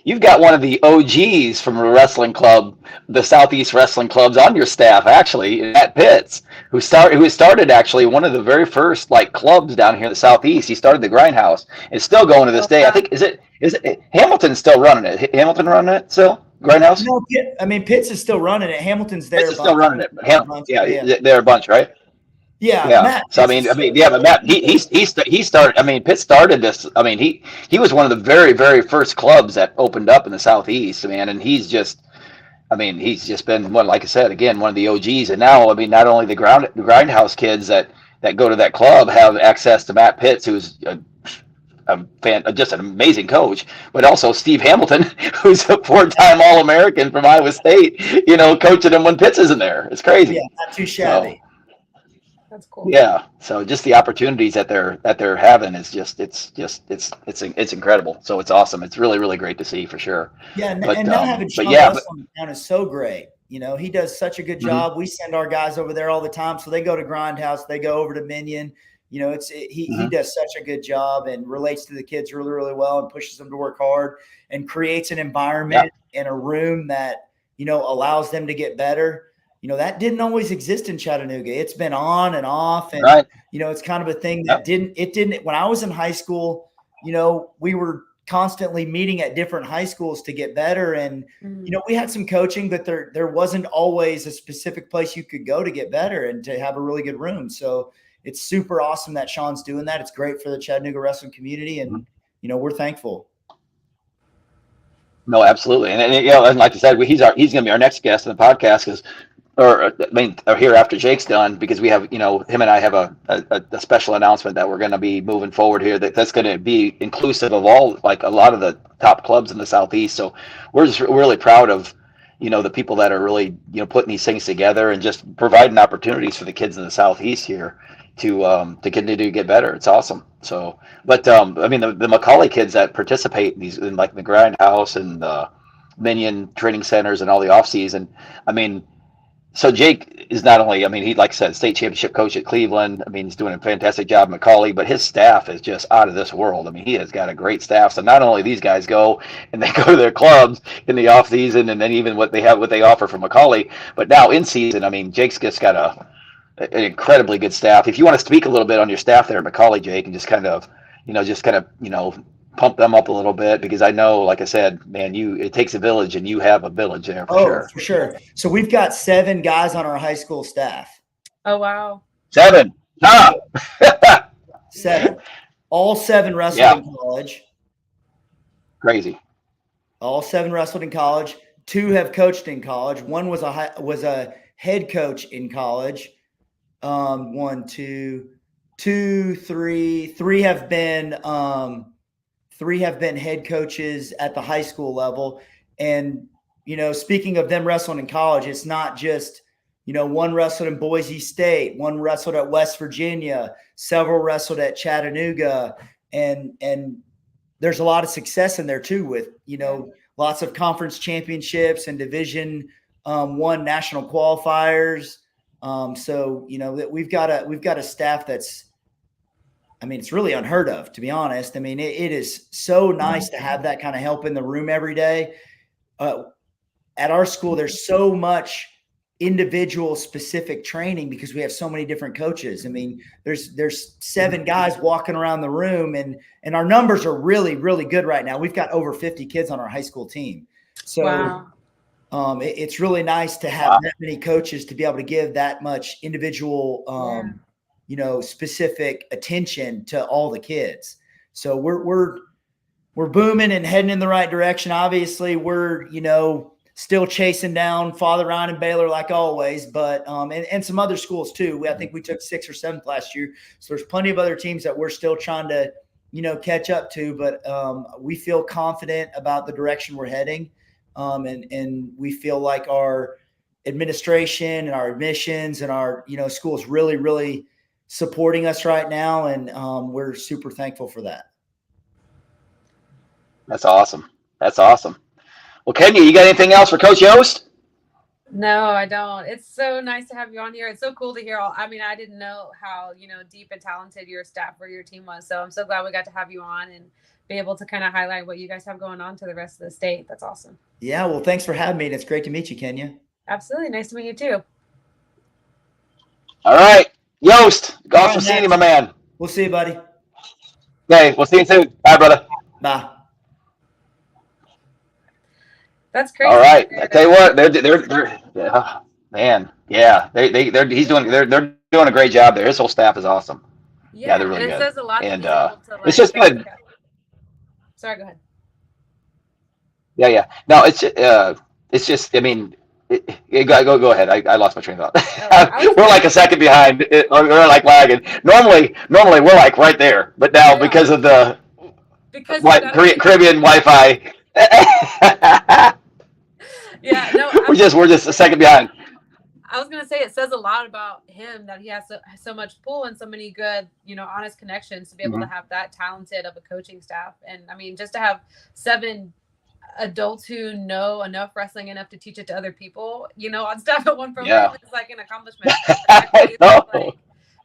you've got one of the OGs from a wrestling club, the Southeast Wrestling Clubs, on your staff, actually, Matt Pitts, who started actually one of the very first like clubs down here in the Southeast. He started the Grindhouse. It's still going to this day. I think is it Hamilton's still running it? Hamilton running it still? Grindhouse? No, I mean Pitts is still running it. Hamilton's there. Pitts is still running it. But they're a bunch, right? Yeah. Matt, so but Matt, he started. I mean, Pitt started this. I mean, he was one of the very, very first clubs that opened up in the Southeast, man. And he's just been one, like I said, again, one of the OGs. And now, I mean, not only the Grindhouse kids that go to that club have access to Matt Pitts, who's just an amazing coach, but also Steve Hamilton, who's a 4-time All-American from Iowa State, coaching them when Pitts isn't there. It's crazy. Yeah, not too shabby. That's cool. Yeah. So just the opportunities that they're having is it's incredible. So it's awesome. It's really, really great to see for sure. Yeah. And now having Sean Russell down is so great. He does such a good job. Mm-hmm. We send our guys over there all the time. So they go to Grindhouse, they go over to Minion. He does such a good job and relates to the kids really, really well and pushes them to work hard and creates an environment in a room that, allows them to get better. That didn't always exist in Chattanooga. It's been on and off. And, it's kind of a thing that didn't, when I was in high school, we were constantly meeting at different high schools to get better. And, we had some coaching, but there wasn't always a specific place you could go to get better and to have a really good room. So it's super awesome that Sean's doing that. It's great for the Chattanooga wrestling community. And, we're thankful. No, absolutely. And like I said, he's going to be our next guest in the podcast or here after Jake's done, because we have, him and I have a special announcement that we're going to be moving forward here. That's going to be inclusive of all, like a lot of the top clubs in the Southeast. So we're just really proud of, the people that are really, putting these things together and just providing opportunities for the kids in the Southeast here to continue to get better. It's awesome. So, but the McCallie kids that participate in like the Grindhouse and the Minion training centers and all the off season, so Jake is not only, he, like I said, state championship coach at Cleveland. He's doing a fantastic job at McCallie, but his staff is just out of this world. He has got a great staff. So not only these guys go and they go to their clubs in the off season, and then even what they offer from McCallie, but now in season, Jake's just got an incredibly good staff. If you want to speak a little bit on your staff there at McCallie, Jake, and just kind of pump them up a little bit, because I know, like I said, man, it takes a village, and you have a village there for sure. For sure. So we've got 7 guys on our high school staff. Oh, wow. 7. 7. All 7 wrestled in college. Crazy. All 7 wrestled in college. 2 have coached in college. 1 was a head coach in college. 1, 2, 3. 3 have been 3 have been head coaches at the high school level. And speaking of them wrestling in college, it's not just one wrestled in Boise State, 1 wrestled at West Virginia, several wrestled at Chattanooga, and there's a lot of success in there too, with lots of conference championships and Division 1 national qualifiers. So that we've got a staff that's, it's really unheard of, to be honest. It is so nice to have that kind of help in the room every day. At our school, there's so much individual specific training because we have so many different coaches. There's 7 guys walking around the room, and our numbers are really, really good right now. We've got over 50 kids on our high school team. So it's really nice to have that many coaches to be able to give that much individual, specific attention to all the kids. So we're booming and heading in the right direction. Obviously, we're, still chasing down Father Ryan and Baylor like always, but and some other schools too. I think we took 6th or 7th last year. So there's plenty of other teams that we're still trying to, catch up to, but we feel confident about the direction we're heading. And we feel like our administration and our admissions and our, schools really, really supporting us right now. And we're super thankful for that. That's awesome. Well, Kenya, you got anything else for Coach Yost? No, I don't. It's so nice to have you on here. It's so cool to hear I didn't know how, deep and talented your staff or your team was. So I'm so glad we got to have you on and be able to kind of highlight what you guys have going on to the rest of the state. That's awesome. Yeah. Well, thanks for having me. And it's great to meet you, Kenya. Absolutely. Nice to meet you too. All right. Yost, awesome seeing you, my man. We'll see you, buddy. Okay, we'll see you soon. Bye, brother. Bye. That's crazy. All right. I tell you what, they're man, yeah. They're doing a great job there. His whole staff is awesome. Yeah, they're really and good. It says a lot. And it's just good. Sorry, go ahead. Yeah. No, it's just. I mean, go ahead. I lost my train of thought. We're like a second behind. We're like lagging. Normally we're like right there, but now because of the Caribbean Wi-Fi. Yeah, no, we're just a second behind. I was gonna say it says a lot about him that he has so much pull and so many good, honest connections to be able to have that talented of a coaching staff. And I mean, just to have 7 adults who know enough wrestling enough to teach it to other people, on staff at one program is like an accomplishment. Like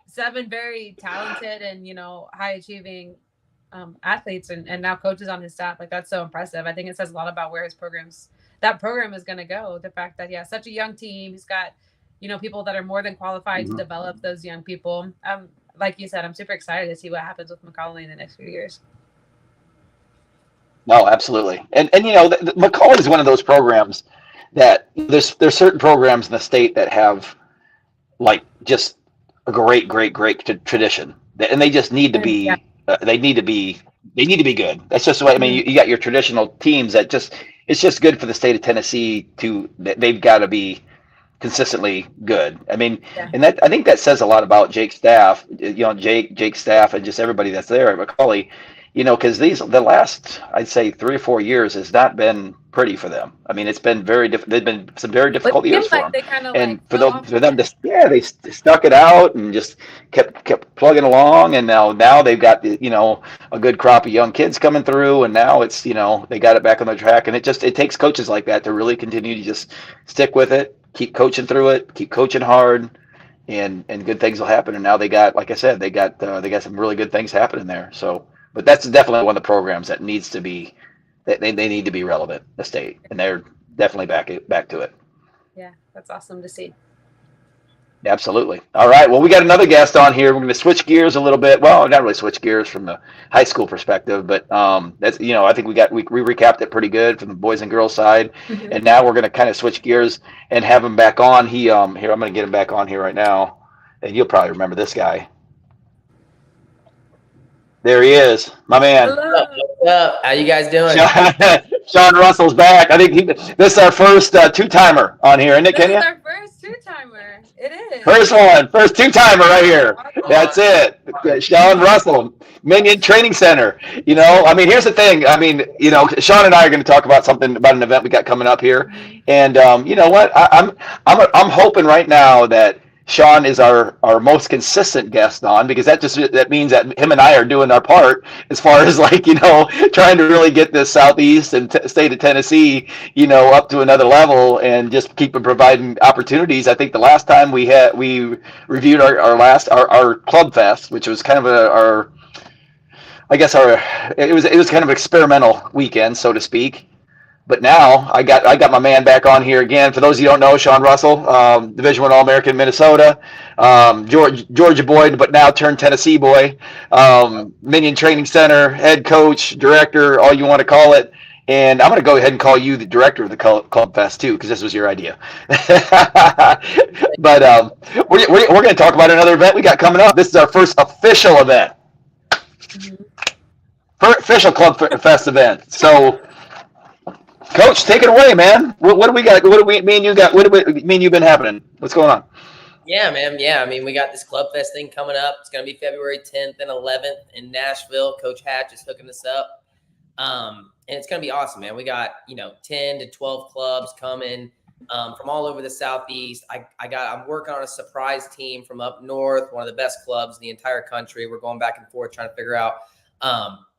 7 very talented and high achieving athletes and now coaches on his staff. Like that's so impressive. I think it says a lot about where that program is going to go. The fact that such a young team, he's got people that are more than qualified to develop those young people. Like you said, I'm super excited to see what happens with McCallie in the next few years. No, absolutely. And McCallie is one of those programs that there's certain programs in the state that have like just a great tradition, and they just need to be they need to be good. That's just the way. I mean, you got your traditional teams that it's just good for the state of Tennessee they've got to be consistently good. I mean, and I think that says a lot about Jake's staff, Jake's staff and just everybody that's there at McCallie, because the last, I'd say 3 or 4 years has not been pretty for them. I mean, it's been they've been some very difficult years for them. And for them they stuck it out and just kept plugging along. And now they've got, a good crop of young kids coming through. And now it's, they got it back on the track. And it takes coaches like that to really continue to just stick with it, keep coaching through it, keep coaching hard, and good things will happen. And now they got, like I said, they got some really good things happening there. So, but that's definitely one of the programs that needs to be, they need to be relevant, the state, and they're definitely back to it. Yeah, that's awesome to see. Absolutely. All right. Well, we got another guest on here. We're going to switch gears a little bit. Well, not really switch gears from the high school perspective, but that's, I think we recapped it pretty good from the boys and girls side, and now we're going to kind of switch gears and have him back on. Here, I'm going to get him back on here right now, and you'll probably remember this guy. There he is, my man. Hello. What's up? How you guys doing? Sean Russell's back. I think this is our first 2-timer on here, isn't it, Kenya? This is our first 2-timer. It is. First 2-timer right here. That's it. Sean Russell, Minion Training Center. I mean, here's the thing. I mean, Sean and I are going to talk about an event we got coming up here, and you know what? I'm hoping right now that Sean is our most consistent guest on, because that means that him and I are doing our part as far as trying to really get this Southeast and state of Tennessee, up to another level and just keep providing opportunities. I think the last time we reviewed our Club Fest, which was kind of it was kind of an experimental weekend, so to speak. But now I got my man back on here again. For those of you who don't know, Sean Russell, Division I All-American Minnesota, Georgia boy, but now turned Tennessee boy, Minion Training Center, head coach, director, all you want to call it. And I'm going to go ahead and call you the director of the Club Fest too, because this was your idea. But we're going to talk about another event we got coming up. This is our first official event, official Club Fest event. So, Coach, take it away, man. What do we got? What do me and you got? What do me and you been happening? What's going on? Yeah, man. Yeah, I mean, we got this Club Fest thing coming up. It's going to be February 10th and 11th in Nashville. Coach Hatch is hooking us up. And it's going to be awesome, man. We got, 10 to 12 clubs coming from all over the Southeast. I'm working on a surprise team from up north, one of the best clubs in the entire country. We're going back and forth trying to figure out,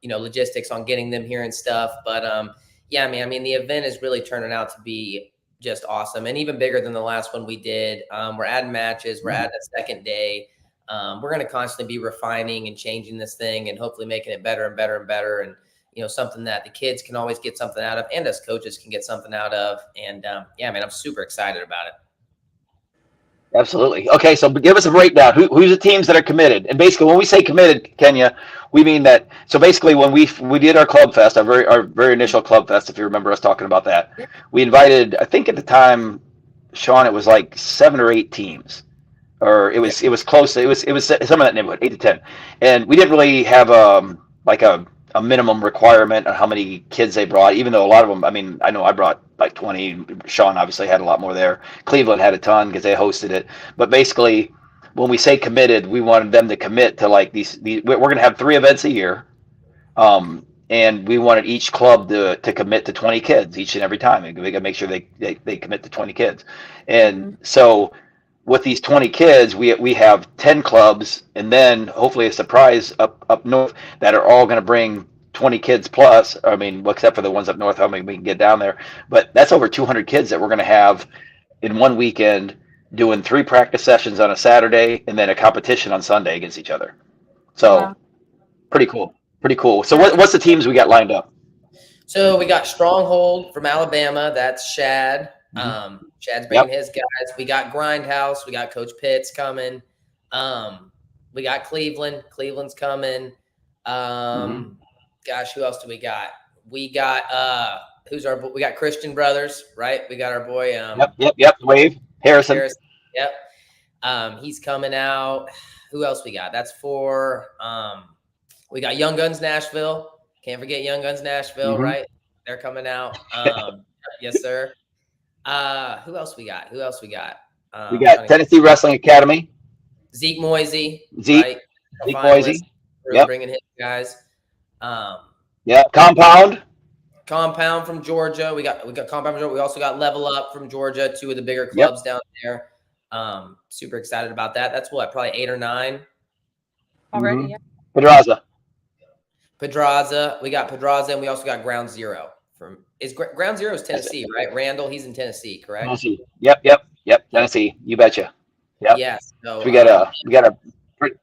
logistics on getting them here and stuff. But, yeah, man, I mean, the event is really turning out to be just awesome, and even bigger than the last one we did. We're adding matches. We're adding a second day. We're going to constantly be refining and changing this thing, and hopefully making it better and better and better. And something that the kids can always get something out of, and us coaches can get something out of. And yeah, man, I'm super excited about it. Absolutely. Okay, so give us a breakdown. Who's the teams that are committed? And basically, when we say committed, Kenya, we mean that. So basically, when we did our club fest, our very initial club fest, if you remember us talking about that, we invited, I think at the time, Sean, it was like 7 or 8 teams, or it was close. It was some of that neighborhood, 8 to 10, and we didn't really have like a minimum requirement on how many kids they brought, even though a lot of them, I mean, I know I brought like 20. Sean obviously had a lot more there. Cleveland had a ton because they hosted it. But basically, when we say committed, we wanted them to commit to like these we're going to have 3 events a year. And we wanted each club to commit to 20 kids each and every time. We got to make sure they commit to 20 kids. And so with these 20 kids, we have 10 clubs, and then hopefully a surprise up north that are all going to bring 20 kids plus. I mean, except for the ones up north, how many we can get down there. But that's over 200 kids that we're going to have in one weekend, doing 3 practice sessions on a Saturday and then a competition on Sunday against each other. So pretty cool. Pretty cool. So what's the teams we got lined up? So we got Stronghold from Alabama. That's Shad. Chad's bringing his guys. We got Grindhouse. We got Coach Pitts coming. We got Cleveland. Cleveland's coming. Gosh, who else do we got? We got we got Christian Brothers, right? We got our boy. Yep. Wave Harrison. Yep. He's coming out. Who else we got? That's 4. We got Young Guns Nashville. Can't forget Young Guns Nashville, right? They're coming out. Yes, sir. Who else we got? We got Tennessee Wrestling Academy. Zeke Moisey. Zeke Moisey. Yep. Bringing his guys. Compound from Georgia. We got Compound from Georgia. We also got Level Up from Georgia, 2 of the bigger clubs down there. Super excited about that. That's probably 8 or 9 already. Yeah. Pedraza. We got Pedraza, and we also got Ground Zero Ground Zero is Tennessee, right? Randall, he's in Tennessee, correct? Tennessee. Yep. Tennessee. You betcha. Yep. Yes. So we got a pretty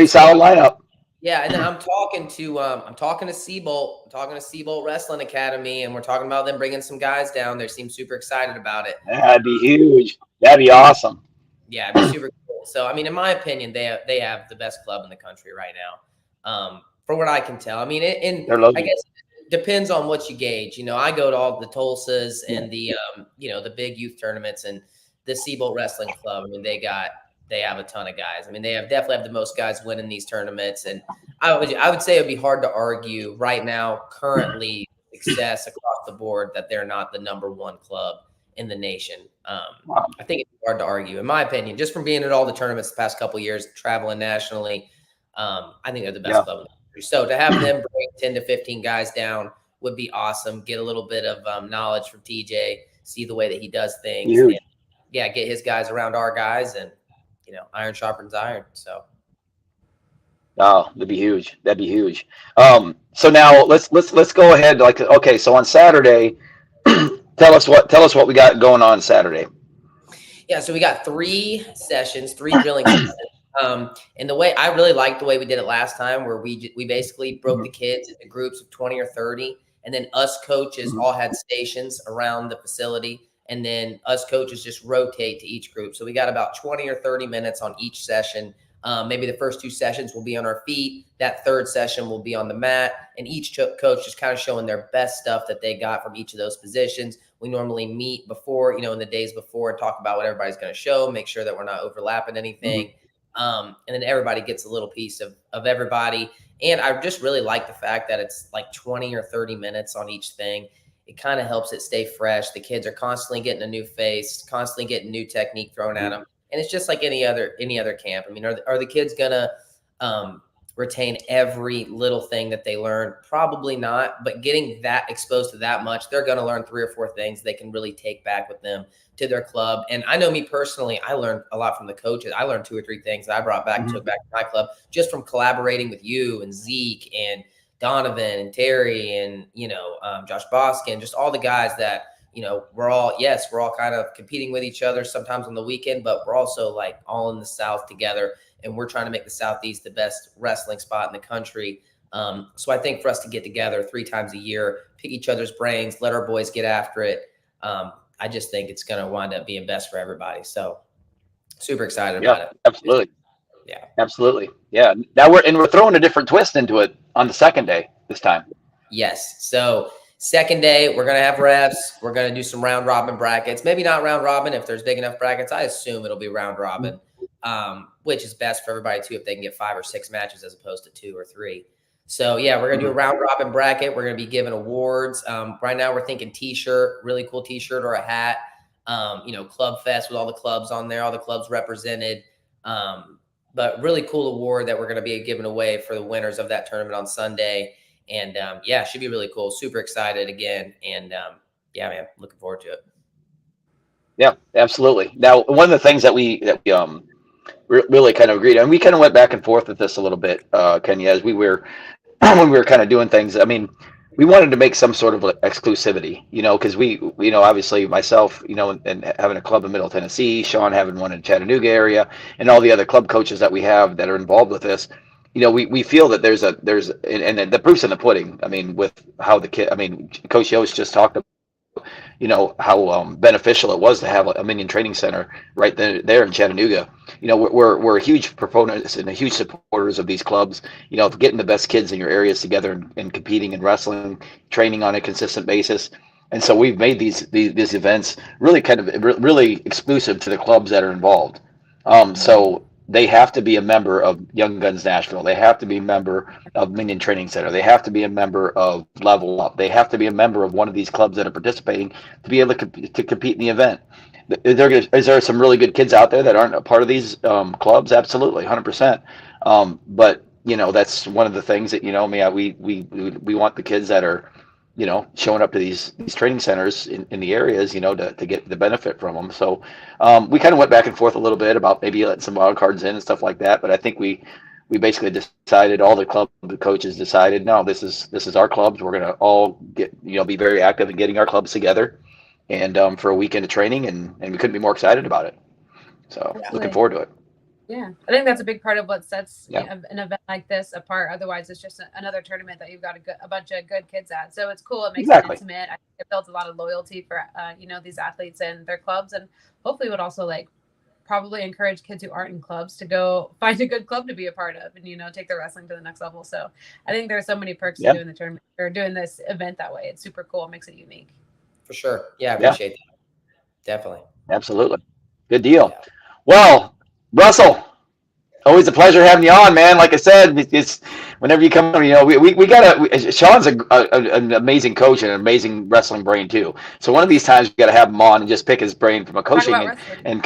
solid lineup. Yeah, and then I'm talking to Seabolt. I'm talking to Seabolt Wrestling Academy, and we're talking about them bringing some guys down. They seem super excited about it. That'd be huge. That'd be awesome. Yeah, it'd be super cool. So, I mean, in my opinion, they have the best club in the country right now. From what I can tell. I mean, I guess it depends on what you gauge. I go to all the Tulsas and the the big youth tournaments, and the Seabolt Wrestling Club. I mean, they have a ton of guys. I mean, they definitely have the most guys winning these tournaments. And I would say it'd be hard to argue right now, currently, success across the board, that they're not the #1 club in the nation. I think it's hard to argue, in my opinion, just from being at all the tournaments the past couple of years, traveling nationally. I think they're the best club in the country. So to have them bring 10 to 15 guys down would be awesome. Get a little bit of knowledge from TJ, see the way that he does things. And, get his guys around our guys, and iron sharpens iron. So, that'd be huge. So now let's go ahead. So on Saturday, tell us what we got going on Saturday. Yeah, so we got 3 sessions, 3 drilling sessions. And I really liked the way we did it last time, where we basically broke the kids into groups of 20 or 30, and then us coaches all had stations around the facility. And then us coaches just rotate to each group. So we got about 20 or 30 minutes on each session. Maybe the first 2 sessions will be on our feet. That 3rd session will be on the mat. And each coach just kind of showing their best stuff that they got from each of those positions. We normally meet before, in the days before, and talk about what everybody's going to show, make sure that we're not overlapping anything. And then everybody gets a little piece of everybody. And I just really like the fact that it's like 20 or 30 minutes on each thing. It kind of helps it stay fresh. The kids are constantly getting a new face, constantly getting new technique thrown at them. And it's just like any other camp. I mean, are the kids going to retain every little thing that they learn? Probably not. But getting that exposed to that much, they're going to learn 3 or 4 things they can really take back with them to their club. And I know me personally, I learned a lot from the coaches. I learned 2 or 3 things that I brought back, took back to my club, just from collaborating with you and Zeke and Donovan and Terry and, Josh Boskin, just all the guys that we're all kind of competing with each other sometimes on the weekend, but we're also like all in the South together, and we're trying to make the Southeast the best wrestling spot in the country. So I think for us to get together 3 times a year, pick each other's brains, let our boys get after it. I just think it's going to wind up being best for everybody. So super excited about it. Absolutely. Yeah, absolutely. Yeah. Now we're throwing a different twist into it on the second day this time. Yes. So second day, we're going to have refs. We're going to do some round robin brackets. Maybe not round robin if there's big enough brackets. I assume it'll be round robin, which is best for everybody too if they can get 5 or 6 matches as opposed to 2 or 3. So yeah, we're going to do a round robin bracket. We're going to be giving awards. Right now we're thinking t-shirt, really cool t-shirt or a hat, Club Fest with all the clubs on there, all the clubs represented. But really cool award that we're going to be giving away for the winners of that tournament on Sunday. And it should be really cool. Super excited again. And man, looking forward to it. Yeah, absolutely. Now, one of the things that we really kind of agreed, and we kind of went back and forth with this a little bit, Kenya, as we were when we were kind of doing things. I mean, we wanted to make some sort of exclusivity, because we obviously myself, and having a club in Middle Tennessee, Sean having one in Chattanooga area, and all the other club coaches that we have that are involved with this. We feel that there's and the proof's in the pudding. I mean, with how Coach Yost just talked about, how beneficial it was to have a Minion training center right there in Chattanooga. We're huge proponents and huge supporters of these clubs, getting the best kids in your areas together and competing and wrestling, training on a consistent basis. And so we've made these events really kind of really exclusive to the clubs that are involved. So they have to be a member of Young Guns Nashville. They have to be a member of Minion Training Center. They have to be a member of Level Up. They have to be a member of one of these clubs that are participating to be able to compete in the event. Is there some really good kids out there that aren't a part of these clubs? Absolutely, 100%. But that's one of the things that we want the kids that are showing up to these training centers in the areas, to get the benefit from them. So we kind of went back and forth a little bit about maybe letting some wild cards in and stuff like that. But I think we basically decided, all the coaches decided, no, this is our clubs. We're going to all be very active in getting our clubs together and for a weekend of training. And we couldn't be more excited about it. So looking forward to it. Yeah, I think that's a big part of what sets an event like this apart. Otherwise, it's just another tournament that you've got a bunch of good kids at. So it's cool. It makes it intimate. I think it builds a lot of loyalty for these athletes and their clubs, and hopefully would also probably encourage kids who aren't in clubs to go find a good club to be a part of and take their wrestling to the next level. So I think there's so many perks to doing the tournament or doing this event that way. It's super cool. It makes it unique. For sure. Yeah, I appreciate that. Definitely. Absolutely. Good deal. Yeah. Well, Russell, always a pleasure having you on, man. Like I said, it's whenever you come, we got Sean's an amazing coach and an amazing wrestling brain too. So one of these times we got to have him on and just pick his brain from a coaching and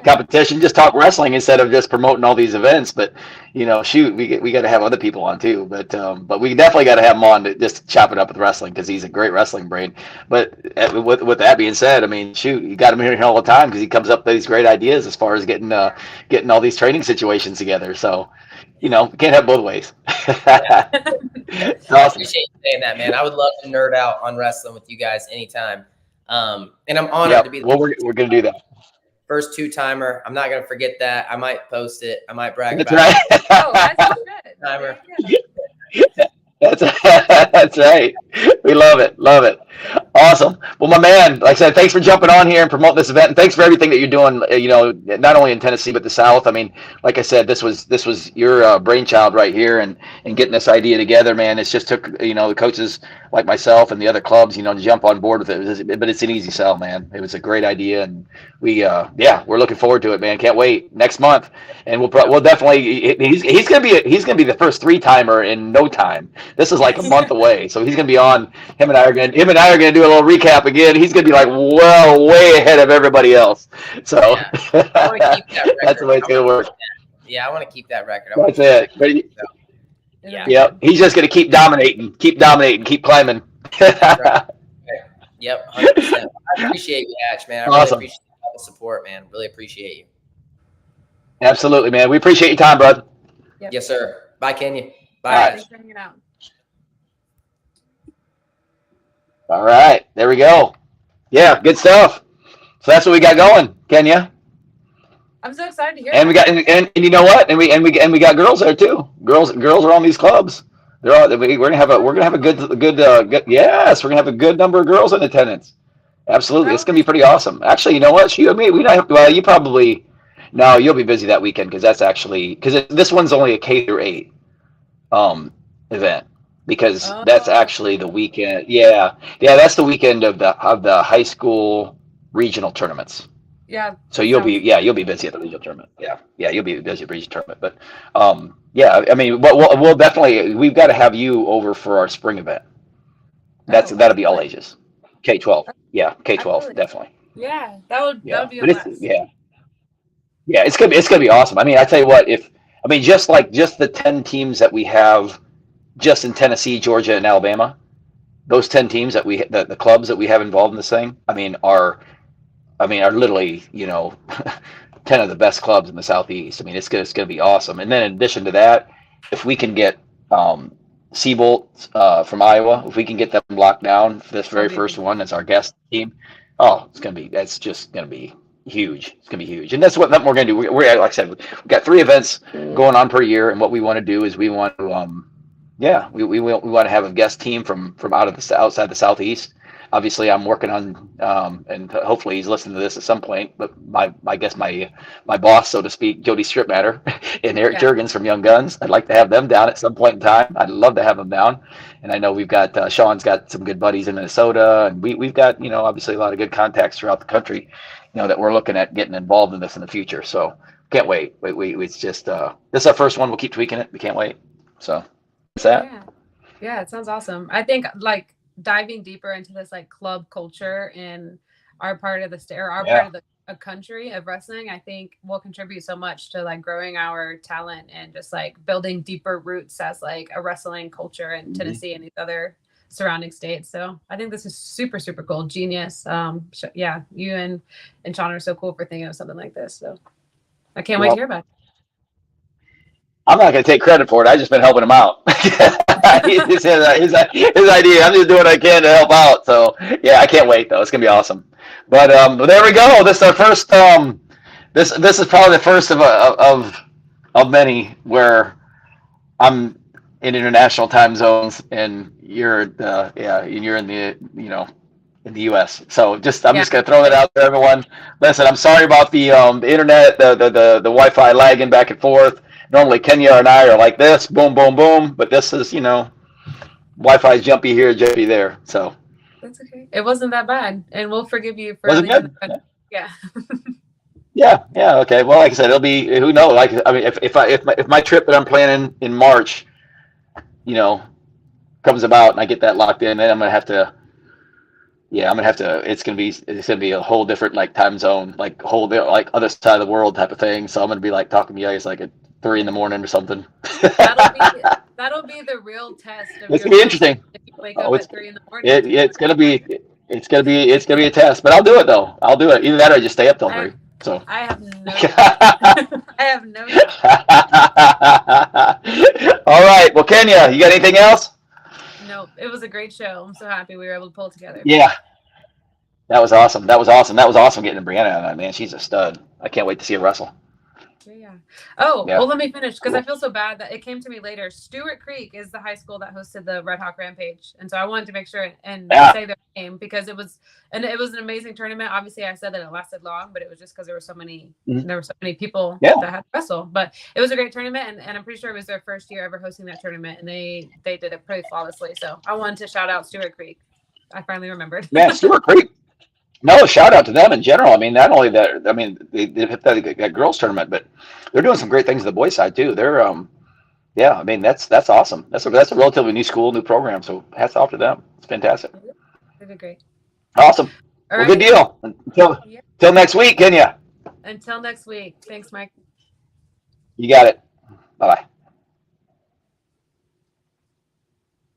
competition. Just talk wrestling instead of just promoting all these events. But we got to have other people on too. But we definitely got to have him on to just chop it up with wrestling because he's a great wrestling brain. But with that being said, I mean, you got him here all the time because he comes up with these great ideas as far as getting all these training situations together. So, can't have both ways. Awesome. I appreciate you saying that, man. I would love to nerd out on wrestling with you guys anytime. And I'm honored to be. Well, we're going to do that. First 2-timer. I'm not going to forget that. I might post it. I might brag about it. Oh, that's good. Timer. That's right. We love it. Love it. Awesome. Well, my man, like I said, thanks for jumping on here and promoting this event, and thanks for everything that you're doing. Not only in Tennessee but the South. I mean, like I said, this was your brainchild right here, and getting this idea together, man. It's just took the coaches like myself and the other clubs, to jump on board with it. But it's an easy sell, man. It was a great idea, and we're looking forward to it, man. Can't wait next month, and we'll definitely. He's gonna be the first 3-timer in no time. This is like a month away, so he's gonna be on. Him and I are gonna do a little recap again. He's gonna be way ahead of everybody else. So I want to keep that record. That's the way it's gonna work. Yeah, I want to keep that record. That's it. Yeah. He's just gonna keep dominating, keep climbing. Right. Yep, 100%. I appreciate you, Hatch, man. I really appreciate all the support, man. Really appreciate you. Absolutely, man. We appreciate your time, bud. Yep. Yes, sir. Bye, Kenya. Bye. All right. Thanks for hanging out. All right, there we go. Yeah, good stuff. So that's what we got going, Kenya. I'm so excited to hear. And we got and you know what? And we got girls there too. Girls are on these clubs. They're all, we're gonna have a good yes, we're gonna have a good number of girls in attendance. Absolutely, it's gonna be pretty awesome. Actually, you know what? We don't have, well, you probably no, you'll be busy that weekend because that's actually because this one's only a K through 8 event because that's actually the weekend. Yeah, that's the weekend of the high school regional tournaments. Yeah. So you'll be busy at the regional tournament. Yeah, you'll be busy at the regional tournament. But yeah, I mean, we'll definitely we've got to have you over for our spring event. That'll be all ages, K-12. Yeah, K-12 definitely. Yeah, that would be but it's, yeah, it's gonna be awesome. I mean, I tell you what, just the 10 teams that we have just in Tennessee, Georgia, and Alabama, those 10 teams that the clubs that we have involved in this thing, are literally 10 of the best clubs in the Southeast. I mean, it's gonna be awesome. And then in addition to that, if we can get Seabolt from Iowa, if we can get them locked down for this very first one as our guest team, it's just gonna be huge. It's gonna be huge, and that's what we're gonna do. We're like I said, we've got 3 events going on per year, and what we want to do is we want to we want to have a guest team from outside the Southeast. Obviously, I'm working on, and hopefully he's listening to this at some point. But I guess my boss, so to speak, Jody Stripmatter and Eric Jurgens from Young Guns, I'd like to have them down at some point in time. I'd love to have them down. And I know we've got Sean's got some good buddies in Minnesota, and we've got obviously a lot of good contacts throughout the country, that we're looking at getting involved in this in the future. So can't wait. It's just this is our first one. We'll keep tweaking it. We can't wait. So what's that? Yeah, it sounds awesome. I think diving deeper into this club culture in our part of the state or our part of the country of wrestling, I think will contribute so much to growing our talent and just building deeper roots as a wrestling culture in Tennessee and these other surrounding states. So I think this is super, super cool. Genius. Yeah, you and Sean are so cool for thinking of something like this. So I can't wait to hear about it. I'm not going to take credit for it. I've just been helping him out. It's his idea. I'm just doing what I can to help out. So yeah, I can't wait though. It's going to be awesome. But there we go. This is our first. This is probably the first of many where I'm in international time zones and you're in the in the U.S. So I'm just going to throw that out there, everyone. Listen, I'm sorry about the internet, the Wi-Fi lagging back and forth. Normally, Kenya and I are like this, boom, boom, boom. But this is, Wi-Fi is jumpy here, jumpy there. So that's okay. It wasn't that bad, and we'll forgive you for. Was it good? Yeah. Yeah. Okay. Well, like I said, it'll be. Who knows? If my trip that I'm planning in March, comes about and I get that locked in, then I'm gonna have to. Yeah, I'm gonna have to. It's gonna be a whole different time zone, other side of the world type of thing. So I'm gonna be talking to you guys at 3 a.m. or something. That'll be the real test. It's gonna be interesting. If you wake up at 3 a.m. It's gonna be a test, but I'll do it though. I'll do it. Either that or I just stay up till 3. So I have no. All right. Well, Kenya, you got anything else? No, it was a great show. I'm so happy we were able to pull it together. Yeah. That was awesome. That was awesome getting Brianna on that, man. She's a stud. I can't wait to see her wrestle. Yeah. Well, let me finish because I feel so bad that it came to me later. Stewart Creek is the high school that hosted the Red Hawk Rampage, and so I wanted to make sure and say their name because it was an amazing tournament. Obviously, I said that it lasted long, but it was just because there were so many people that had to wrestle. But it was a great tournament, and I'm pretty sure it was their first year ever hosting that tournament, and they did it pretty flawlessly. So I wanted to shout out Stewart Creek. I finally remembered. Man, Stewart Creek. No, shout out to them in general. I mean, not only that. I mean, they hit that girls tournament, but they're doing some great things on the boys' side too. They're I mean, that's awesome. That's a relatively new school, new program. So hats off to them. It's fantastic. They did great. Awesome. Well, good deal. Until next week, Kenya. Until next week. Thanks, Mike. You got it. Bye-bye.